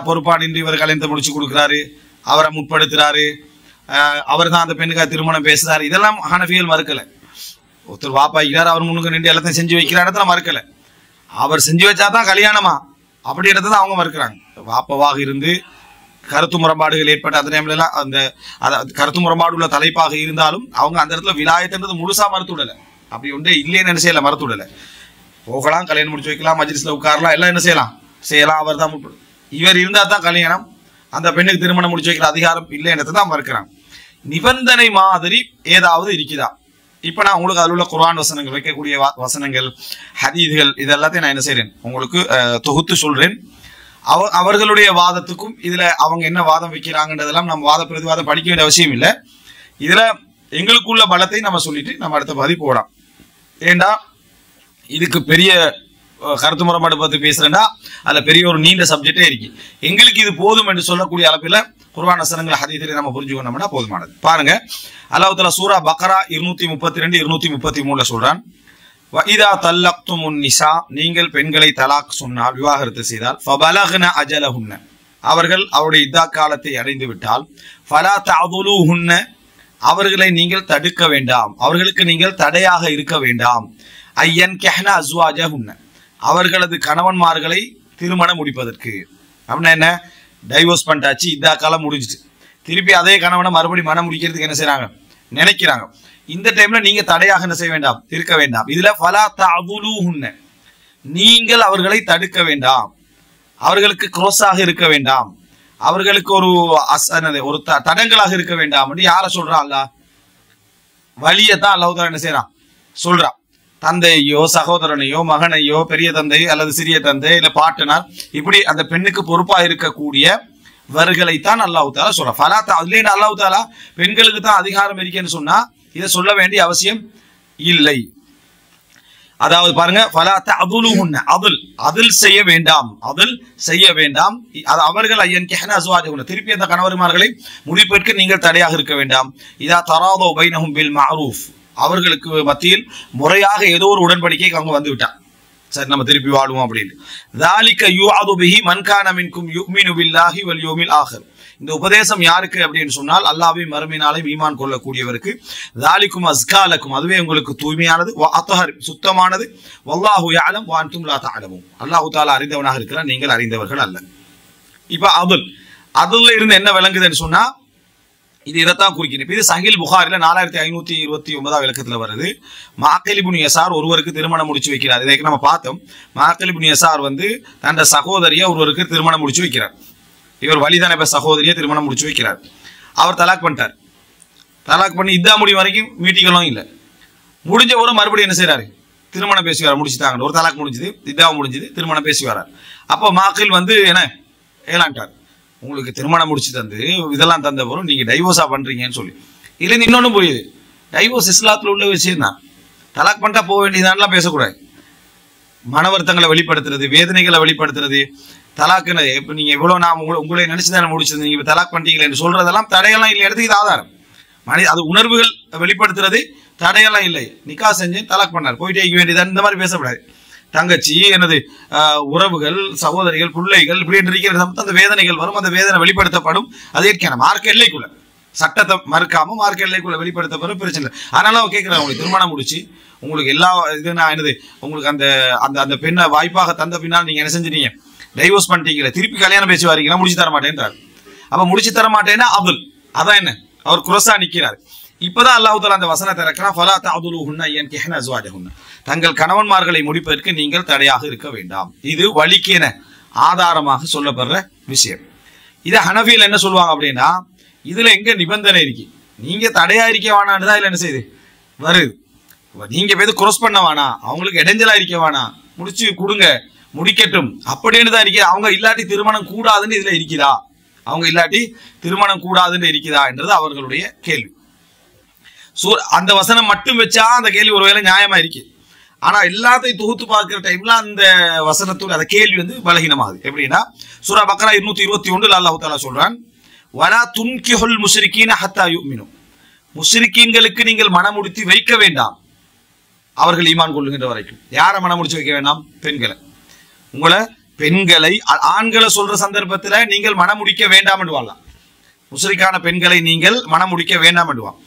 பொறுப்பாடின்றி இவர் கல்யாணத்தை முடிச்சு கொடுக்குறாரு, அவரை முற்படுத்துறாரு, அவர் தான் அந்த பெண்ணுக்காக திருமணம் பேசுறாரு, இதெல்லாம் ஹனஃபிகள் மறுக்கல. ஒருத்தர் வாப்பாக்கிறார், அவர் முன்னுக்கு நின்று எல்லாத்தையும் செஞ்சு வைக்கிற இடத்துல மறுக்கல. அவர் செஞ்சு வச்சாதான் கல்யாணமா அப்படி இடத்துல அவங்க மறுக்கிறாங்க. வாப்பவாக இருந்து கருத்து முரண்பாடுகள் ஏற்பட்ட அந்த டைம்ல எல்லாம் அந்த கருத்து முரண்பாடு உள்ள தலைப்பாக இருந்தாலும் அவங்க அந்த இடத்துல விலாயத்துன்றது முழுசா மறுத்துடலை. அப்படி ஒன்றே இல்லைன்னு என்ன செய்யல, மறுத்துடலை. போகலாம், கல்யாணம் முடிச்சு வைக்கலாம், மஜ்லிஸ்ல உட்காரலாம், எல்லாம் என்ன செய்யலாம். அவர் தான் இவர் இருந்தா தான் கல்யாணம், அந்த பெண்ணுக்கு திருமணம் முடிச்சு வைக்கிற அதிகாரம் இல்லைன்றதை தான் மறுக்கிறாங்க. நிபந்தனை மாதிரி ஏதாவது இருக்குதா? இப்ப நான் உங்களுக்கு அதில் உள்ள குர்ஆன் வசனங்கள், வைக்கக்கூடிய வசனங்கள், ஹதீஸ்கள், இதெல்லாத்தையும் நான் என்ன செய்றேன் உங்களுக்கு தொகுத்து சொல்றேன். அவர்களுடைய வாதத்துக்கும் இதுல அவங்க என்ன வாதம் வைக்கிறாங்கன்றதெல்லாம் நம்ம வாத பிரதிவாதம் படிக்க வேண்டிய அவசியம் இல்லை. இதுல எங்களுக்குள்ள பலத்தை நம்ம சொல்லிட்டு நம்ம அடுத்த பதி போடலாம். ஏண்டா இதுக்கு பெரிய கருத்து முறைப்பாடு பற்றி பேசுறேன்டா அதுல பெரிய ஒரு நீண்ட சப்ஜெக்டே இருக்கு. எங்களுக்கு இது போதும் என்று சொல்லக்கூடிய அளவில் குர்ஆன் வசனங்கள் ஹதீஸிலே நம்ம புரிஞ்சுக்கணும்னா போதுமானது. பாருங்க, அல்லாஹ் தஆலா சூரா பக்ரா 232 233 சொல்றான், வஇதா தல்லக்துமுன் நிசா, நீங்கள் பெண்களை தலாக் சொன்னால், விவாகரத்து செய்தால், ஃபபலக்ன அஜலஹுன்ன, அவர்கள் அவருடைய இத்தா காலத்தை அடைந்து விட்டால், ஃபலா தஅதுலுஹுன்ன, அவர்களை நீங்கள் தடுக்க வேண்டாம், அவர்களுக்கு நீங்கள் தடையாக இருக்க வேண்டாம், ஐயன் கஹ்ன அஸ்வாஜஹுன்ன, அவர்களது கணவன்மார்களை திருமணம் முடிப்பதற்கு. அப்படின்னா என்ன, டைவோர்ஸ் பண்ணிட்டாச்சு, இத்தா காலம் முடிஞ்சிட்டு, திருப்பி அதே கணவனை மறுபடியும் மனம் முடிக்கிறதுக்கு என்ன செய்யறாங்க, நினைக்கிறாங்க. இந்த டைம்ல நீங்க தடையாக என்ன செய்ய வேண்டாம், இருக்க வேண்டாம். இதுல ஃபலா தஅதுலுஹுன்ன, நீங்கள் அவர்களை தடுக்க வேண்டாம், அவர்களுக்கு க்ரோஸாக இருக்க வேண்டாம், அவர்களுக்கு ஒரு தடங்களாக இருக்க வேண்டாம் என்று யார சொல்றான் அல்லாஹ்? வலியத்தான் அல்லாஹ் தஆலா என்ன செய்யறான், சொல்றான். தந்தையோ சகோதரனையோ மகனையோ பெரிய தந்தை அல்லது சிறிய தந்தை இல்ல பாட்டனார், இப்படி அந்த பெண்ணுக்கு பொறுப்பா இருக்கக்கூடியவர்களைத்தான் அல்லாஹ் தஆலா சொல்றான். ஃபலா தஅதுலுஹுன்ன, அல்லாஹ் தஆலா பெண்களுக்கு தான் அதிகாரம் இருக்குன்னு சொன்னா இதை சொல்ல வேண்டிய அவசியம் இல்லை. அதாவது பாருங்க, ஃபலா தஅதுலுஹுன்ன, அதில் செய்ய வேண்டாம், அதில் செய்ய வேண்டாம். அவர்கள் ஐயன் கஹ்ன அஸ்வாஜஹுன்ன, திருப்பி அந்த கணவர்மார்களை முடிப்பதற்கு நீங்கள் தடையாக இருக்க வேண்டாம். இதா தராது பைனஹும் பில் மஅரூஃப், அவர்களுக்கு மத்தியில் முறையாக ஏதோ ஒரு உடன்படிக்கை அவங்க வந்து விட்டான், சரி நம்ம திருப்பி வாழுவோம் அப்படின்னு. ذَلِكَ يُوعَظُ بِهِ مَنْ كَانَ مِنْكُمْ يُؤْمِنُ بِاللَّهِ وَالْيَوْمِ الْآخِرِ, இந்த உபதேசம் யாருக்கு அப்படின்னு சொன்னால் அல்லாஹ்வையும் மறுமை நாளையும் ஈமான் கொள்ளக்கூடியவருக்கு. ذَلِكُمْ أَزْكَى لَكُمْ, அதுவே உங்களுக்கு தூய்மையானது, وَأَطْهَرُ, சுத்தமானது, وَاللَّهُ يَعْلَمُ وَأَنْتُمْ لَا تَعْلَمُونَ, அல்லாஹ் தஆலா அறிந்தவனாக இருக்கிறார், நீங்கள் அறிந்தவர்கள் அல்ல. இப்ப அதுல இருந்து என்ன விளங்குதுன்னு சொன்னா இது இதைத்தான் குறிக்கணும். இது சஹீல் புகாரில 4529 விளக்கத்துல வருது. மாக்கில் இப்னு யசார் ஒருவருக்கு திருமணம் முடிச்சு வைக்கிறார். இதை நம்ம பார்த்தோம். மாக்கில் இப்னு யசார் வந்து தன் சகோதரியை ஒருவருக்கு திருமணம் முடிச்சு வைக்கிறார். இவர் வலிதான இப்ப சகோதரியை திருமணம் முடிச்சு வைக்கிறார். அவர் தலாக் பண்ணிட்டார். தலாக் பண்ணி இதா முடியும் வரைக்கும் மீட்டிங்களும் இல்லை. முடிஞ்ச ஒரு மறுபடியும் என்ன செய்யறாரு, திருமணம் பேசி வர முடிச்சுட்டாங்க. ஒரு தலாக் முடிஞ்சது, இதா முடிஞ்சது, திருமணம் பேசி வரார். அப்போ மாக்கில் வந்து என்ன ஏலான்ட்டார், உங்களுக்கு திருமணம் முடிச்சு தந்து இதெல்லாம் தந்த போறோம், நீங்க டைவோர்ஸா பண்றீங்கன்னு சொல்லி. இதுல இன்னொன்னு புரியுது, டைவோர்ஸ் இஸ்லாத்துல உள்ள விஷயம் தான். தலாக் பண்ணிட்டா போக வேண்டியதான்லாம் பேசக்கூடாது. மன வருத்தங்களை வெளிப்படுத்துறது, வேதனைகளை வெளிப்படுத்துறது, தலாக்குன்னு இப்போ நீங்கள் எவ்வளோ நான் உங்களை நினைச்சு தானே முடிச்சது, நீங்கள் இப்போ தலாக் பண்ணிட்டீங்களே என்று சொல்றதெல்லாம் தடையெல்லாம் இல்லை, இடத்துக்கு இது ஆதாரம். அது உணர்வுகள் வெளிப்படுத்துறது தடையெல்லாம் இல்லை. நிக்கா செஞ்சு தலாக் பண்ணார், போயிட்டே இருக்க வேண்டியதான், இந்த மாதிரி பேசக்கூடாது. தங்கச்சி எனது உறவுகள், சகோதரிகள், பிள்ளைகள் இப்படி இருக்கிற அந்த வேதனைகள் வரும், அந்த வேதனை வெளிப்படுத்தப்படும். அது ஏற்கான மார்க்க எல்லைக்குள்ள, சட்டத்தை மறுக்காம மார்க்க எல்லைக்குள்ள வெளிப்படுத்தப்படும், பிரச்சனை இல்லை. அதனால அவன் கேட்கிறேன், உங்களுக்கு திருமணம் முடிச்சு உங்களுக்கு எல்லா இது நான் என்னது உங்களுக்கு அந்த அந்த அந்த பெண்ணை வாய்ப்பாக தந்த பின்னால் நீங்க என்ன செஞ்சிட்டீங்க, டைவோர்ஸ் பண்ணிட்டீங்களே, திருப்பி கல்யாணம் பேசி வாரீங்கன்னா முடிச்சு தர மாட்டேன்றார். அப்ப முடிச்சு தர மாட்டேன்னா அபுல், அதான் என்ன அவர் குரசா நிக்கிறார். இப்பதான் அல்லாஹ் தஆலா அந்த வசனத்தை இறக்குறான், ஃபலா தஅதுலுஹுன்ன யன்கிஹ்ன அஸ்வாஜஹுன்ன, தங்கள் கணவன்மார்களை முடிப்பதற்கு நீங்கள் தடையாக இருக்க வேண்டாம். இது வலிக்கு என ஆதாரமாக சொல்லப்படுற விஷயம். இதை ஹனஃபியில் என்ன சொல்லுவாங்க அப்படின்னா, இதுல எங்க நிபந்தனை இருக்கு, நீங்க தடையா இருக்க வேணான்னு தான் இல்ல என்ன செய்யுது வருது. நீங்க போய் குரோஸ் பண்ண வேணாம், அவங்களுக்கு இடைஞ்சலா இருக்க வேணாம், முடிச்சு கொடுங்க, முடிக்கட்டும் அப்படின்னு தான் இருக்கிற. அவங்க இல்லாட்டி திருமணம் கூடாதுன்னு இதுல இருக்குதா, அவங்க இல்லாட்டி திருமணம் கூடாதுன்னு இருக்குதா என்றது அவர்களுடைய கேள்வி. அந்த வசனம் மட்டும் வச்சா அந்த கேள்வி ஒருவேளை நியாயமா இருக்கு. ஆனா எல்லாத்தையும் தொகுத்து பார்க்கிற டைம்ல அந்த வசனத்தோட அந்த கேள்வி வந்து பலகீனமாகுது. எப்படின்னா சூரா பக்ரா 221 அல்லாஹ் தஆலா சொல்றான், வலா துன்கிஹுல் முஷ்ரிகீன ஹத்தா யுமினு, முஷ்ரிக்கீன்களுக்கு நீங்கள் மனமுடித்து வைக்க வேண்டாம் அவர்கள் ஈமான் கொள்ளுகின்ற வரைக்கும். யாரை மனமுடிச்சு வைக்க வேண்டாம்? பெண்களை. உங்களை பெண்களை, ஆண்களை சொல்ற சந்தர்ப்பத்தில் நீங்கள் மனமுடிக்க வேண்டாம் என்றுவாங்களாம். முஸ்லிக்கான பெண்களை நீங்கள் மனமுடிக்க வேண்டாம் என்றுவான்.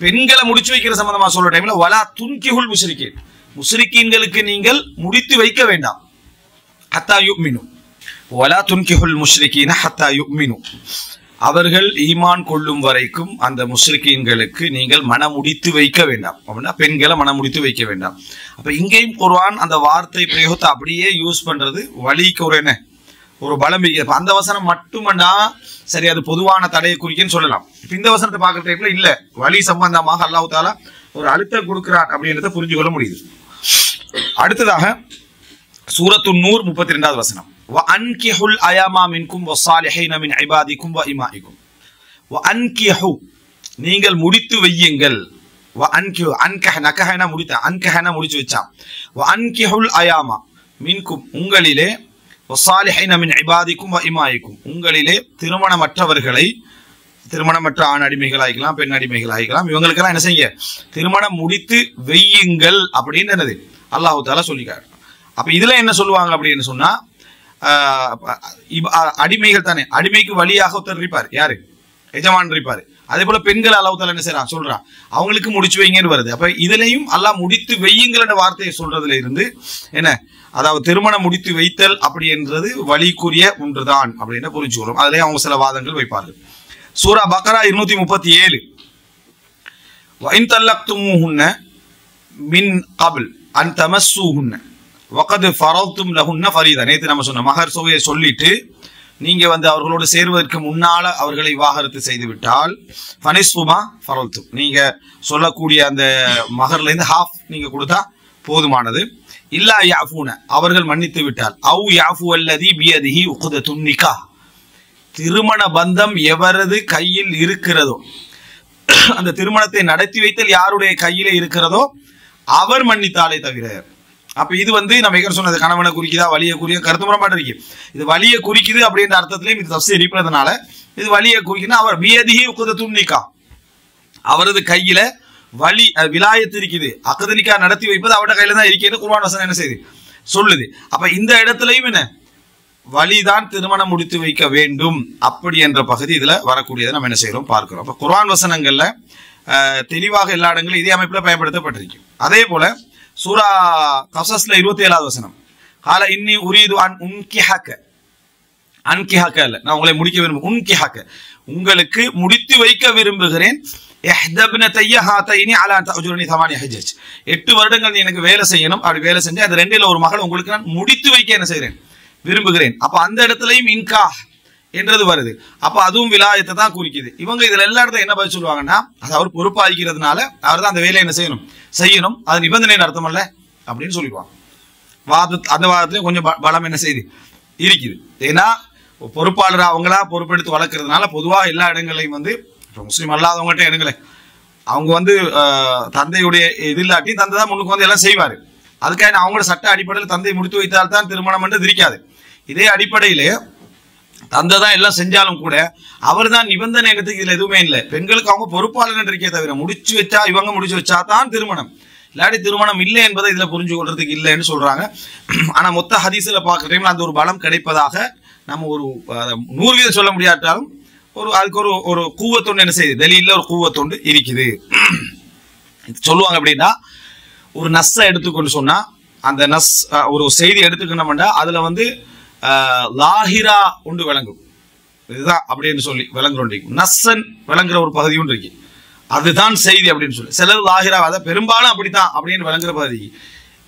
பெண்களை முடிச்சு வைக்கிற சம்பந்தமா சொல்ற டைம்ல வலா துன்கிஹுல் முஷ்ரிகீன், முஷ்ரிக்கீன்களுக்கு நீங்கள் முடித்து வைக்க வேண்டாம். ஹத்தா யுமினு, வலா துன்கிஹுல் முஷ்ரிகீன ஹத்தா யுமினு, அவர்கள் ஈமான் கொள்ளும் வரைக்கும் அந்த முஷ்ரிக்கீன்களுக்கு நீங்கள் மனமுடித்து வைக்க வேண்டாம். அப்படின்னா பெண்களை மனமுடித்து வைக்க வேண்டாம். அப்ப இங்கேயும் குர்ஆன் அந்த வார்த்தை பிரயோகத்தை அப்படியே யூஸ் பண்றது வலிக்கு ஒரு என்ன ஒரு பலம் இருக்கு. அந்த வசனம் மட்டுமண்டா சரி, அது பொதுவான தடையை குறிக்குன்னு சொல்லலாம். இப்ப இந்த வசனத்தை பார்க்குற டைம்ல இல்ல, வலி சம்பந்தமாக அல்லாஹ் தஆலா ஒரு அழுத்தம் கொடுக்கிறான் அப்படின்றத புரிஞ்சு கொள்ள முடியுது. அடுத்ததாக சூரத்து நூர் 32வது வசனம், வஅன்கிஹுல் அயாமா மின்கும் வஸ்ஸாலிஹீன மின் இபாதிக்கும் வஇமாஇக்கும், வஅன்கிஹு நீங்கள் முடித்து வையுங்கள், வஅன்கிஹு அன்கஹ நகஹன முடித்த, அன்கஹன முடிச்சு வச்சான், வஅன்கிஹுல் அயாமா மின்கும் உங்களிலே, வஸ்ஸாலிஹீன மின் இபாதிக்கும் வஇமாஇக்கும் உங்களிலே திருமணமற்றவர்களை, திருமணமற்ற ஆண் அடிமைகள் ஆகிக்கலாம், பெண் அடிமைகள் ஆகிக்கலாம், இவங்களுக்கெல்லாம் என்ன செய்ய திருமணம் முடித்து வையுங்கள் அப்படின்னு என்னது அல்லாஹ் தஆலா சொல்லிக்காரு. அப்ப இதுல என்ன சொல்லுவாங்க அப்படின்னு சொன்னா, அடிமைகள் தானே, அடிமைக்கு வழியாக ஒருத்தர் இருப்பார், யாரு எஜமான் இருப்பாரு. அதே போல பெண்கள் அல்லாஹ் தஆலா என்ன செய்றான் சொல்றான், அவங்களுக்கு முடிச்சு வைங்கன்னு வருது. அப்ப இதுலயும் அல்லாஹ் முடித்து வையுங்கள் என்ற வார்த்தையை சொல்றதுல இருந்து என்ன, அதாவது திருமணம் முடித்து வைத்தல் அப்படி என்றது வலிக்குரிய ஒன்றுதான் அப்படின்னு புரிஞ்சுக்கிறோம். அதுலயும் அவங்க சில வாதங்கள் வைப்பார்கள். சூரா பக்ரா 237, வஇன் தல்லக்துமுஹுன்ன மின் கப்ல் அன் தமஸ்ஸூஹுன்ன வகத் ஃபரதும் லஹுன்ன ஃபரீதா, நேற்று நம்ம சொன்ன மஹர் தொகையை சொல்லிட்டு நீங்க வந்து அவர்களோடு சேர்வதற்கு முன்னால அவர்களை விவாகரத்து செய்து விட்டால் ஃபனிஸ்ஃபுமா ஃபரதும், நீங்க சொல்லக்கூடிய அந்த மஹர்ல இருந்து ஹாஃப் நீங்க கொடுத்தா போதுமானது. இல்லா யாஃபூன, அவர்கள் மன்னித்து விட்டால், அவு யாஃபு அல்லதி பியதிஹி உக்தத்துன் நிகாஹ், திருமண பந்தம் எவரது கையில் இருக்கிறதோ, அந்த திருமணத்தை நடத்தி வைத்தல் யாருடைய கையில இருக்கிறதோ அவர் மன்னித்தாலே தவிர. அப்ப இது வந்து நம்ம சொன்னது கணவனை குறிக்குதா வலியை குறிக்க கருத்து முறைப்பாடு இருக்கு. இது வலியை குறிக்குது அப்படின்ற அர்த்தத்திலையும் இது தஃசீர் இருப்பதனால இது வலியை குறிக்குன்னா அவர் பியதிஹி உக்தத்துன் நிகாஹ், அவரது கையில வலி விலாயத்து இருக்குது, அக்தனிக்கா நடத்தி வைப்பது அவருடைய கையில தான் இருக்கேன்னு குர்ஆன் வசனம் என்ன செய்யுது சொல்லுது. அப்ப இந்த இடத்துலயும் என்ன வலிதான் திருமணம் முடித்து வைக்க வேண்டும் அப்படி என்ற பகுதி இதுல வரக்கூடியதை நம்ம என்ன செய்யறோம் பார்க்கிறோம். அப்ப குர்ஆன் வசனங்கள்ல தெளிவாக எல்லா இடங்களும் இதே அமைப்புல பயன்படுத்தப்பட்டிருக்கு. அதே போல சூரா கஸஸ்ல 27வது வசனம், கால இன்னி உரீது அன் உன்கிஹக, அன்கிஹக இல்ல நான் உங்களை முடிக்க விரும்புகிறேன், உன்கிஹக உங்களுக்கு முடித்து வைக்க விரும்புகிறேன், இஹ்தப்னதைய ஹாதைனி அலா தஅஜுரனி 8 ஹஜ்ஜ், 8 வருடங்கள் நீ எனக்கு வேலை செய்யணும், அப்படி வேலை செஞ்சு அது ரெண்டில் ஒரு மகள் உங்களுக்கு நான் முடித்து வைக்க என்ன செய்கிறேன் விரும்புகிறேன். அப்ப அந்த இடத்துலயும் இன்காஹ் என்றது வருது. அப்ப அதுவும் விலாயத்தை தான் குறிக்குது. இவங்க இதுல எல்லா இடத்துல என்ன பதில் சொல்லுவாங்கன்னா, அது அவர் பொறுப்பாகிறதுனால அவர் தான் அந்த வேலையை என்ன செய்யணும், அது நிபந்தனை அர்த்தம் அல்ல அப்படின்னு சொல்லிடுவாங்க. அந்த வாதத்திலையும் கொஞ்சம் பலம் என்ன செய்யுது இருக்குது. ஏன்னா பொறுப்பாளர் அவங்களா பொறுப்பெடுத்து வளர்க்கறதுனால பொதுவாக எல்லா இடங்களையும் வந்து முஸ்லீம் அல்லாதவங்கள்ட்ட இடங்களை அவங்க வந்து தந்தையுடைய இது இல்லாட்டி தந்தை தான் முன்னுக்கு வந்து எல்லாம் செய்வாரு. அதுக்காக அவங்களோட சட்ட அடிப்படையில் தந்தை முடித்து வைத்தால் தான் திருமணம் என்று இருக்காது. இதே அடிப்படையிலே தந்தை தான் எல்லாம் செஞ்சாலும் கூட அவர் தான் நிபந்தனைங்கிறதுக்கு இதுல எதுவுமே இல்லை. பெண்களுக்கு அவங்க பொறுப்பாளர் இருக்கே தவிர முடிச்சு வச்சா இவங்க முடிச்சு வச்சா தான் திருமணம், இல்லாட்டி திருமணம் இல்லை என்பதை இதுல புரிஞ்சு கொள்றதுக்கு இல்லைன்னு சொல்றாங்க. ஆனா மொத்த ஹதீஸ்ல பார்க்குற டைம்ல அந்த ஒரு பலம் கிடைப்பதாக நம்ம ஒரு 100% சொல்ல முடியாட்டாலும் அதுக்கு ஒரு கூவத்தொண்டு என்ன செய்யுது, டெல்லியில் ஒரு கூவத்தொண்டு இருக்குது சொல்லுவாங்க. அப்படின்னா ஒரு நஸ்ஸை எடுத்துக்கொண்டு சொன்னா அந்த நஸ் ஒரு செய்தி எடுத்துக்கணும்னா அதுல வந்து லாஹிரா உண்டு விளங்கும், இதுதான் அப்படின்னு சொல்லி விளங்குறோம். நஸ்ஸன் விளங்குற ஒரு பகுதி ஒன்று இருக்கு, அதுதான் செய்தி அப்படின்னு சொல்லி சிலர் லாஹிரா அதை பெரும்பாலும் அப்படித்தான் அப்படின்னு விளங்குற பகுதி,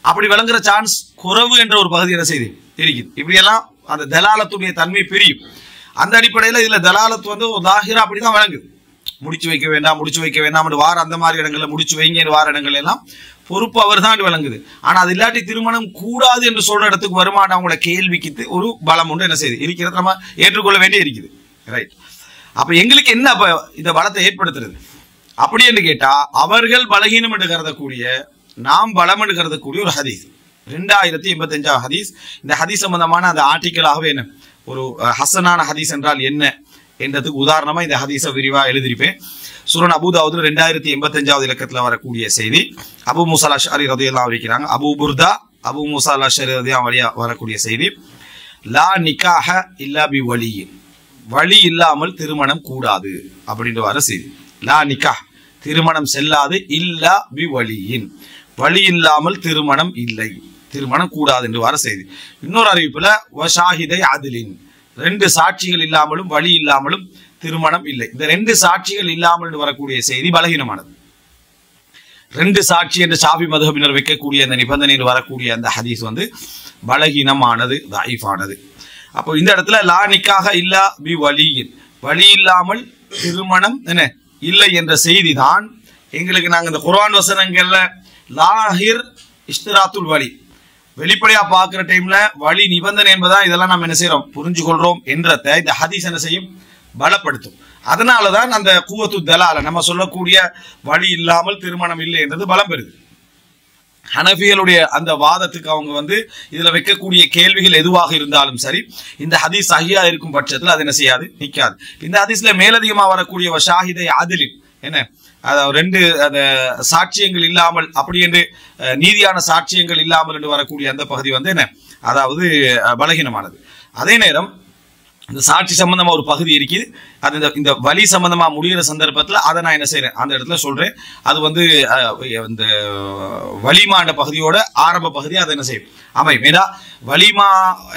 அப்படி விளங்குற சான்ஸ் குறைவு என்ற ஒரு பகுதி என்ன செய்தி இருக்குது. இப்படியெல்லாம் அந்த தலாலத்துடைய தன்மை பிரியும். அந்த அடிப்படையில் இதுல தலாலத்து வந்து ஒரு லாஹிரா அப்படிதான் விளங்குது. முடிச்சு வைக்க வேண்டாம் வார அந்த மாதிரி இடங்கள்ல முடிச்சு வைங்க வார இடங்கள் எல்லாம் பொறுப்பு அவர் தான் விளங்குது. ஆனா அது இல்லாட்டி திருமணம் கூடாது என்று சொல்ற இடத்துக்கு வருமான அவங்களோட கேள்விக்கு ஒரு பலம் உண்டு என்ன செய்யுது இருக்கிறது, நம்ம ஏற்றுக்கொள்ள வேண்டிய இருக்குது. ரைட். அப்ப எங்களுக்கு என்ன அப்ப இந்த பலத்தை ஏற்படுத்துறது அப்படி என்று கேட்டா, அவர்கள் பலகீனம் என்று கருதக்கூடிய நாம் பலம் என்று கருதக்கூடிய ஒரு ஹதீஸ் 2085 ஹதீஸ். இந்த ஹதீஸ் சம்பந்தமான அந்த ஆர்டிக்கலாகவே என்ன ஒரு ஹசனான ஹதீஸ் என்றால் என்ன என்றதுக்கு உதாரணமா இந்த ஹதீஸை விரிவா எழுதியிருப்பேன். சுனன் அபூ தாவூதுல 2085 இலக்கத்துல வரக்கூடிய செய்தி. அபூ மூஸா அல்-அஷ்அரி ரலியல்லாஹு அன்ஹு இருக்கிறாங்க. அபூ புர்தா அபூ மூஸா அல்-அஷ்அரி ரலியல்லாஹு அன்ஹு வரக்கூடிய செய்தி, லா நிகாஹ இல்லா பி வலி, வலி இல்லாமல் திருமணம் கூடாது அப்படின்ற வர செய்தி. லா நிகாஹ் திருமணம் செல்லாது, இல்லா பி வலியின் வலி இல்லாமல் திருமணம் இல்லை, திருமணம் கூடாது என்று வர செய்தி. இன்னொரு அறிவிப்புல வஷாஹிதை அதிலின், 2 சாட்சிகள் இல்லாமலும் வழி இல்லாமலும் திருமணம் இல்லை. இந்த 2 சாட்சிகள் இல்லாமல் வரக்கூடிய செய்தி பலகீனமானது. 2 சாட்சி என்று ஷாஃபி மதுஹபினர் வைக்கக்கூடிய அந்த நிபந்தனையில் வரக்கூடிய அந்த ஹதீஸ் வந்து பலகீனமானது, தஈஃபானது. அப்போ இந்த இடத்துல லா நிக்காஹ இல்லா பி வலியின், வழி இல்லாமல் திருமணம் என்ன இல்லை என்ற செய்தி தான் எங்களுக்கு நாங்கள் இந்த குர்ஆன் வசனங்கள்ல லாஹிர் இஷ்திராத்துல் வலி வெளிப்படையா பார்க்கிற டைம்ல வழி நிபந்தனை என்பதா இதெல்லாம் நம்ம என்ன செய்யறோம் புரிஞ்சு கொள்றோம் என்றத இந்த ஹதீஸ் என்ன செய்யும் பலப்படுத்தும். அதனாலதான் அந்த குவத்து தலால நம்ம சொல்லக்கூடிய வழி இல்லாமல் திருமணம் இல்லை என்றது பலம் பெறுது. ஹனஃபிகளுடைய அந்த வாதத்துக்கு அவங்க வந்து இதுல வைக்கக்கூடிய கேள்விகள் எதுவாக இருந்தாலும் சரி, இந்த ஹதீஸ் சஹீஹா இருக்கும் பட்சத்தில் அது என்ன செய்யாது, நிற்காது. இந்த ஹதீஸ்ல மேலதிகமா வரக்கூடிய ஷாஹிதை ஆதிலின் என்ன, அதாவது 2 அந்த சாட்சியங்கள் இல்லாமல் அப்படி என்று நீதியான சாட்சியங்கள் இல்லாமல் என்று வரக்கூடிய அந்த பகுதி வந்து என்ன, அதாவது பலகீனமானது. அதே நேரம் இந்த சாட்சி சம்பந்தமா ஒரு பகுதி இருக்குது, அது இந்த வலி சம்பந்தமா முடிகிற சந்தர்ப்பத்தில் அதை நான் என்ன செய்யறேன் அந்த இடத்துல சொல்றேன். அது வந்து இந்த வலிமா என்ற பகுதியோட ஆரம்ப பகுதி அதை என்ன செய்யும் அமையும். ஏன்னா வலிமா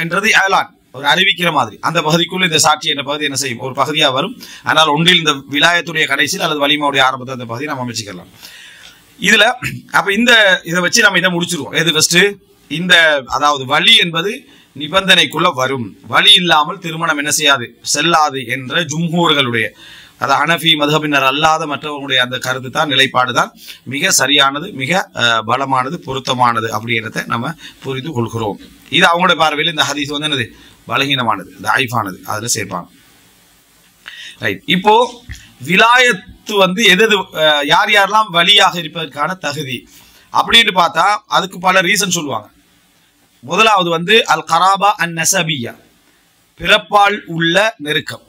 என்றது ஏலான் ஒரு அறிவிக்கிற மாதிரி, அந்த பகுதிக்குள்ள இந்த சாட்சி என்ற பகுதி என்ன செய்யும் ஒரு பகுதியா வரும். ஆனால் ஒன்றில் இந்த விலாயத்துடைய கடைசியில் அல்லது வலிமாவுடைய ஆரம்பத்தை அந்த பகுதியை நம்ம அமைச்சிக்கலாம். இதுல அப்ப இதை வச்சு நம்ம இதை முடிச்சிருவோம். எது ஃபர்ஸ்ட் இந்த அதாவது வலி என்பது நிபந்தனைக்குள்ள வரும், வழி இல்லாமல் திருமணம் என்ன செய்யாது செல்லாது என்ற ஜும்ஹூர்களுடைய அதாவது ஹனஃபி மதுஹபினர் அல்லாத மற்றவர்களுடைய அந்த கருத்து தான் நிலைப்பாடு தான் மிக சரியானது, மிக பலமானது, பொருத்தமானது அப்படிங்கிறத நம்ம புரிந்து கொள்கிறோம். இது அவங்களுடைய பார்வையில் இந்த ஹதீஸ் வந்து என்னது பலகீனமானது, தஈஃபானது, அதுல சேர்ப்பாங்க. ரைட். இப்போ விலாயத்து வந்து எது யார் யாரெல்லாம் வலியாக இருப்பதற்கான தகுதி அப்படின்னு பார்த்தா அதுக்கு பல ரீசன் சொல்லுவாங்க. முதலாவது வந்து அல் கராபா அன் நசபியா, பிறப்பால் உள்ள நெருக்கம்,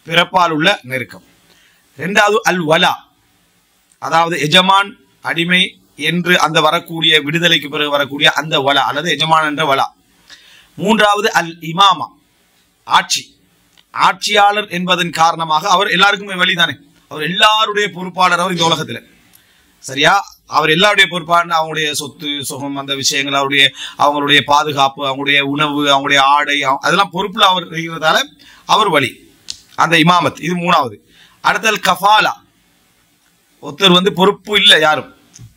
பிறப்பால் உள்ள நெருக்கம். 2வது அல் வலா, அதாவது எஜமான் அடிமை என்று அந்த வரக்கூடிய விடுதலைக்கு பிறகு வரக்கூடிய அந்த வலா அல்லது எஜமான் என்ற வலா. 3வது அல் இமாமா, ஆட்சி, ஆட்சியாளர் என்பதன் காரணமாக அவர் எல்லாருக்குமே வலிதானே, அவர் எல்லாருடைய பொறுப்பாளர் அவர் இந்த உலகத்துல, சரியா? அவர் எல்லாருடைய பொறுப்பான அவங்களுடைய சொத்து சுகம் அந்த விஷயங்கள், அவங்களுடைய பாதுகாப்பு, அவங்களுடைய உணவு, அவங்களுடைய ஆடை, அதெல்லாம் பொறுப்புல அவர் இருக்கிறதால அவர் வழி, அந்த இமாமத். இது 3வது. அடுத்தது கஃபாலா, ஒருத்தர் வந்து பொறுப்பு இல்லை யாரும்,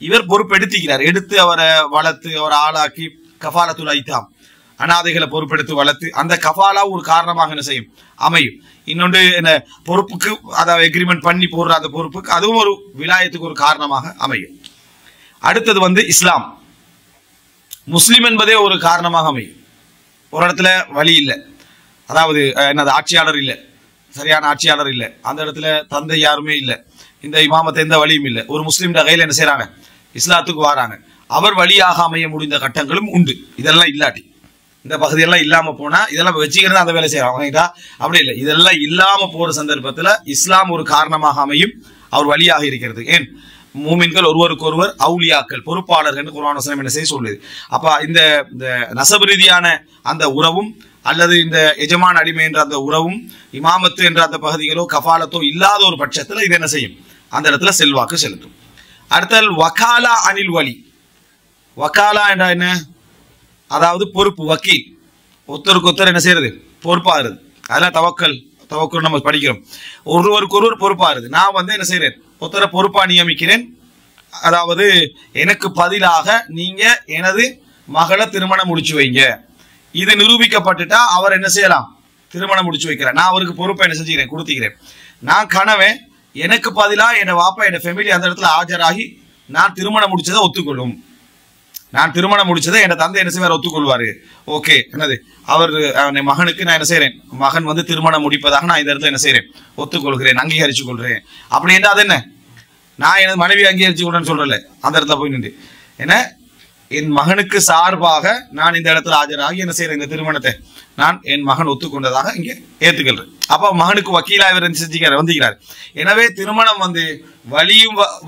இவர் பொறுப்பு எடுத்துக்கிறார், எடுத்து அவரை வளர்த்து அவரை ஆளாக்கி கஃபாலத்துல் ஐதாம், அனாதைகளை பொறுப்பெடுத்து வளர்த்து அந்த கஃபாலா ஒரு காரணமாக என்ன செய்யும் அமையும். இன்னொன்று என்ன பொறுப்புக்கு அதாவது எக்ரிமெண்ட் பண்ணி போடுற அந்த பொறுப்புக்கு அதுவும் ஒரு விலாயத்துக்கு ஒரு காரணமாக அமையும். அடுத்தது வந்து இஸ்லாம், முஸ்லிம் என்பதே ஒரு காரணமாக அமையும். ஒரு இடத்துல வழி இல்லை, அதாவது என்னது ஆட்சியாளர் இல்லை, சரியான ஆட்சியாளர் இல்லை, அந்த இடத்துல தந்தை யாருமே இல்லை, இந்த இமாமத்தை எந்த வழியும் இல்லை, ஒரு முஸ்லீம் கையில் என்ன செய்யறாங்க இஸ்லாத்துக்கு வராங்க, அவர் வழியாக அமைய முடிந்த கட்டங்களும் உண்டு. இதெல்லாம் இல்லாட்டி இந்த பகுதியெல்லாம் இல்லாம போனா இதெல்லாம் வச்சுக்கிறது அந்த வேலை செய்யறாங்க. அப்படி இல்லை, இதெல்லாம் இல்லாம போற சந்தர்ப்பத்துல இஸ்லாம் ஒரு காரணமாக அமையும், அவர் வழியாக இருக்கிறது. ஏன் மூமின்கள் ஒருவருக்கொருவர் அவுலியாக்கள், பொறுப்பாளர்கள் குர்ஆன் வசனம் என்ன செய்ய சொல்லுது. அப்ப இந்த நசபு ரீதியான அந்த உறவும் அல்லது இந்த எஜமான் அடிமை என்ற அந்த உறவும் இமாமத்து என்ற அந்த பகுதிகளோ கஃபாலத்தோ இல்லாத ஒரு பட்சத்துல இது என்ன செய்யும், அந்த இடத்துல செல்வாக்கு செலுத்தும். அடுத்தல் வகாலா அனில் வலி. வகாலா என்ற என்ன, அதாவது பொறுப்பு, வக்கீல், ஒருத்தருக்கு ஒருத்தர் என்ன செய்யறது, பொறுப்பாகிறது. அதெல்லாம் தவக்கல் நம்ம படிக்கிறோம். ஒருவருக்கு ஒருவர் பொறுப்பாகிறது. நான் என்ன செய்யறேன், ஒருத்தரை பொறுப்பா நியமிக்கிறேன், அதாவது எனக்கு பதிலாக நீங்க எனது மகளை திருமணம் முடிச்சு வைங்க. இது நிரூபிக்கப்பட்டுட்டா அவர் என்ன செய்யலாம், திருமணம் முடிச்சு வைக்கிறேன். நான் அவருக்கு பொறுப்பை என்ன செஞ்சுக்கிறேன், கொடுத்துக்கிறேன். நான் கணவன், எனக்கு பதிலாக என் வாப்பா என் ஃபேமிலி அந்த இடத்துல ஆஜராகி நான் திருமணம் முடிச்சதை ஒத்துக்கொள்ளும். நான் திருமணம் முடிச்சதை என் தந்தை என்ன செய்வார், ஒத்துக்கொள்வாரு. ஓகே, என்னது அவர் மகனுக்கு நான் என்ன செய்யறேன், மகன் திருமணம் முடிப்பதாக நான் இந்த இடத்துல என்ன செய்யறேன், ஒத்துக்கொள்கிறேன், அங்கீகரிச்சு கொள்கிறேன். அப்படி என்றால் அது என்ன, நான் எனது மனைவி அங்கீகரிச்சு கொள்றேன்னு சொல்றல, அந்த இடத்துல போய் நின்று என்ன என் மகனுக்கு சார்பாக நான் இந்த இடத்துல ஆஜராகி என்ன செய்யறேன், இந்த திருமணத்தை நான் என் மகன் ஒத்துக்கொண்டதாக இங்கே ஏத்துக்கொள்றேன். அப்ப மகனுக்கு வக்கீலா இவர் வந்துக்கிறார். எனவே திருமணம்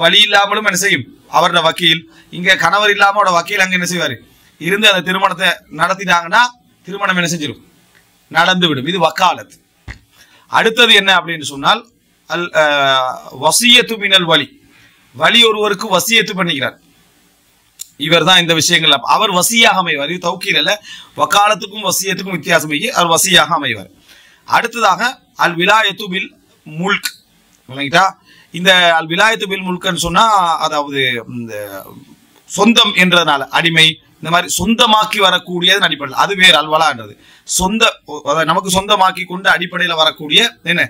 வழி இல்லாமலும் என்ன செய்யும், அவரோட வக்கீல். இங்க கணவர் இல்லாம வக்கீல் அங்க என்ன செய்வாரு, இருந்து அந்த திருமணத்தை நடத்திட்டாங்கன்னா திருமணம் என்ன செஞ்சிடும், நடந்து விடும். இது வக்காலத். அடுத்தது என்ன அப்படின்னு சொன்னால் வசியத்து மினல் வலி ஒருவருக்கு வசியத்து பண்ணிக்கிறார். இவர் தான் இந்த விஷயங்கள் அவர் வசியாக அமைவார். இது தௌக்கீல் அல்ல, வக்காலத்துக்கும் வசியத்துக்கும் வித்தியாசம், அவர் வசியாக அமைவார். அடுத்ததாக அல் விலாயத்து பில் முல்க். இந்த அல் விலாயத்து பில் முல்க்னு சொன்னா அதாவது இந்த சொந்தம் என்றதுனால அடிமை இந்த மாதிரி சொந்தமாக்கி வரக்கூடியது அடிப்படையில், அது வேறு. அல்வலான்றது சொந்த, நமக்கு சொந்தமாக்கி கொண்டு அடிப்படையில் வரக்கூடிய என்ன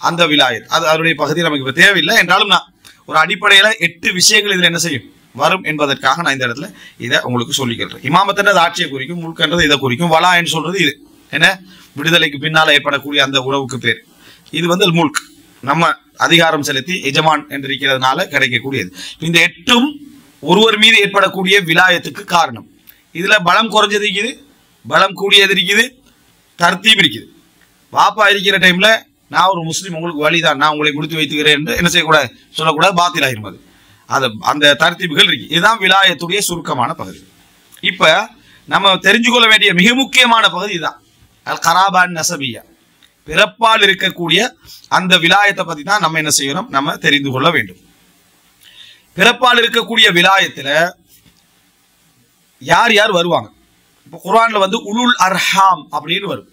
அந்த விலாயத், அது அதனுடைய பகுதி நமக்கு இப்ப தேவையில்லை. என்றாலும் நான் ஒரு அடிப்படையில 8 விஷயங்கள் இதுல என்ன செய்யும் வரும் என்பதற்காக நான் இந்த இடத்துல இதை உங்களுக்கு சொல்லிக்கிறேன். இமாமத்துன்றது ஆட்சியை குறிக்கும், முல்கன்றது இதை குறிக்கும், வலா என்று சொல்றது இது என்ன விடுதலைக்கு பின்னால ஏற்படக்கூடிய அந்த உறவுக்கு பேர். இது முல்க், நம்ம அதிகாரம் செலுத்தி எஜமான் என்று இருக்கிறதுனால கிடைக்கக்கூடியது. இந்த 8ம் ஒருவர் மீது ஏற்படக்கூடிய விலாயத்துக்கு காரணம். இதுல பலம் குறைஞ்சது இருக்குது, பலம் கூடியது இருக்குது, தர்த்தீப் இருக்குது. பாப்பா இருக்கிற டைம்ல நான் ஒரு முஸ்லீம், உங்களுக்கு வழிதான், நான் உங்களை கொடுத்து வைத்துக்கிறேன் என்று என்ன செய்யக்கூடாது, சொல்லக்கூடாது, பாத்தில் ஆகிருமது. அது அந்த தர்த்தீபுகள் இருக்கு. இதுதான் விலாயத்துடைய சுருக்கமான பகுதி. இப்ப நம்ம தெரிஞ்சுக்கொள்ள வேண்டிய மிக முக்கியமான பகுதி இதுதான், அல் கராபான் நசபியா, பிறப்பால் இருக்கக்கூடிய அந்த விலாயத்தை பத்தி தான் நம்ம என்ன செய்யணும், நம்ம தெரிந்து கொள்ள வேண்டும். பிறப்பால் இருக்கக்கூடிய விலாயத்துல யார் யார் வருவாங்க. இப்போ குர்ஆன்ல உலுல் அர்ஹாம் அப்படின்னு வரும்.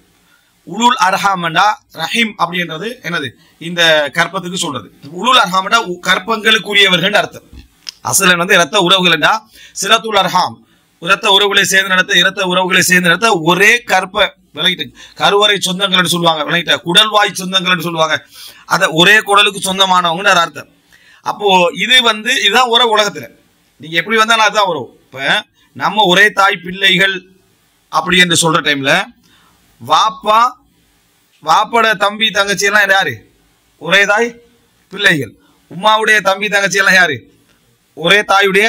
உலுல் அர்ஹாம்னா ரஹீம் அப்படின்றது என்னது, இந்த கற்பத்துக்கு சொல்றது. உலுல் அர்ஹாம்னா கற்பங்களுக்குரியவர்கள் அர்த்தம். அசலன் இரத்த உறவுகள், சிலத்துல் அர்ஹாம் இரத்த உறவுகளை சேர்ந்து நடத்த, இரத்த உறவுகளை சேர்ந்து நடத்த ஒரே கற்ப விளங்கிட்டு கருவறை சொந்தங்கள் சொல்லுவாங்க, விளங்கிட்ட குடல்வாய் சொந்தங்கள் சொல்லுவாங்க. அத ஒரே குடலுக்கு சொந்தமானவங்க அர்த்தம். அப்போ இது இதுதான் உறவு. உலகத்துல நீங்க எப்படி வந்தாலும் அதுதான் உறவு. இப்ப நம்ம ஒரே தாய் பிள்ளைகள் அப்படி என்று சொல்ற டைம்ல வாப்போட தம்பி தங்கச்சி எல்லாம் யாரு, ஒரே தாய் பிள்ளைகள். உம்மாவுடைய தம்பி தங்கச்சி எல்லாம் யாரு, ஒரே தாயுடைய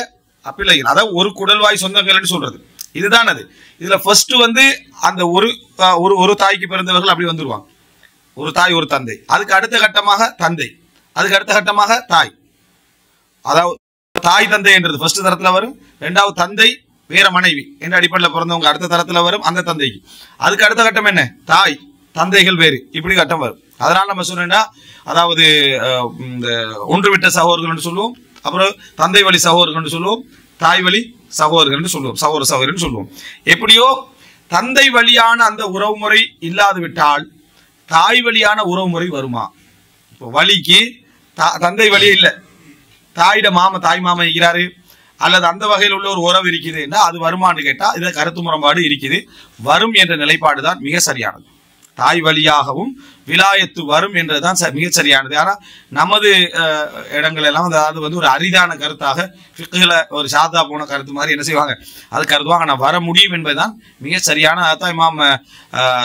பிள்ளைகள். அதாவது ஒரு குடல்வாய் சொந்தங்கள் சொல்றது இதுதான். அது இதுல ஃபர்ஸ்ட் அந்த ஒரு தாய்க்கு பிறந்தவர்கள் அப்படி வந்துருவாங்க, ஒரு தாய் ஒரு தந்தை. அதுக்கு அடுத்த கட்டமாக தந்தை, அதுக்கு அடுத்த கட்டமாக தாய். அதாவது தாய் தந்தை என்றது ஃபர்ஸ்ட் தரத்துல வரும். ரெண்டாவது தந்தை வேற மனைவி என்ற அடிப்படையில் பிறந்தவங்க அடுத்த தரத்துல வரும் அந்த தந்தைக்கு. அதுக்கு அடுத்த கட்டம் என்ன, தாய் தந்தைகள் வேறு, இப்படி கட்டம் வரும். அதனால நம்ம சொன்னா அதாவது இந்த ஒன்று விட்ட சகோதரர்கள் சொல்லுவோம், அப்புறம் தந்தை வழி சகோதரர்கள் சொல்லுவோம், தாய் வழி சகோதரர்கள் சொல்லுவோம், சகோதர சகோதரன் சொல்லுவோம். எப்படியோ தந்தை வழியான அந்த உறவு முறை இல்லாது விட்டால் தாய் வழியான உறவு முறை வருமா? இப்போ வழிக்கு தந்தை வழி இல்லை, தாயிட தாய் மாமா இருக்கிறாரு அல்லது அந்த வகையில் உள்ள ஒரு உறவு இருக்குது, அது வருமானு கேட்டா இதுல கருத்து முரண்பாடு இருக்குது. வரும் என்ற நிலைப்பாடு தான் மிக சரியானது. தாய் வழியாகவும் விலாயத்து வரும் என்றதுதான் மிக சரியானது. ஆனா நமது இடங்கள் எல்லாம் அது ஒரு அரிதான கருத்தாக ஃபிக்ஹ்ல ஒரு சாதா போன கருத்து மாதிரி என்ன செய்வாங்க, அது கருதுவாங்க நான் வர முடியும் என்பதுதான் மிக சரியான. அதான் இமாம்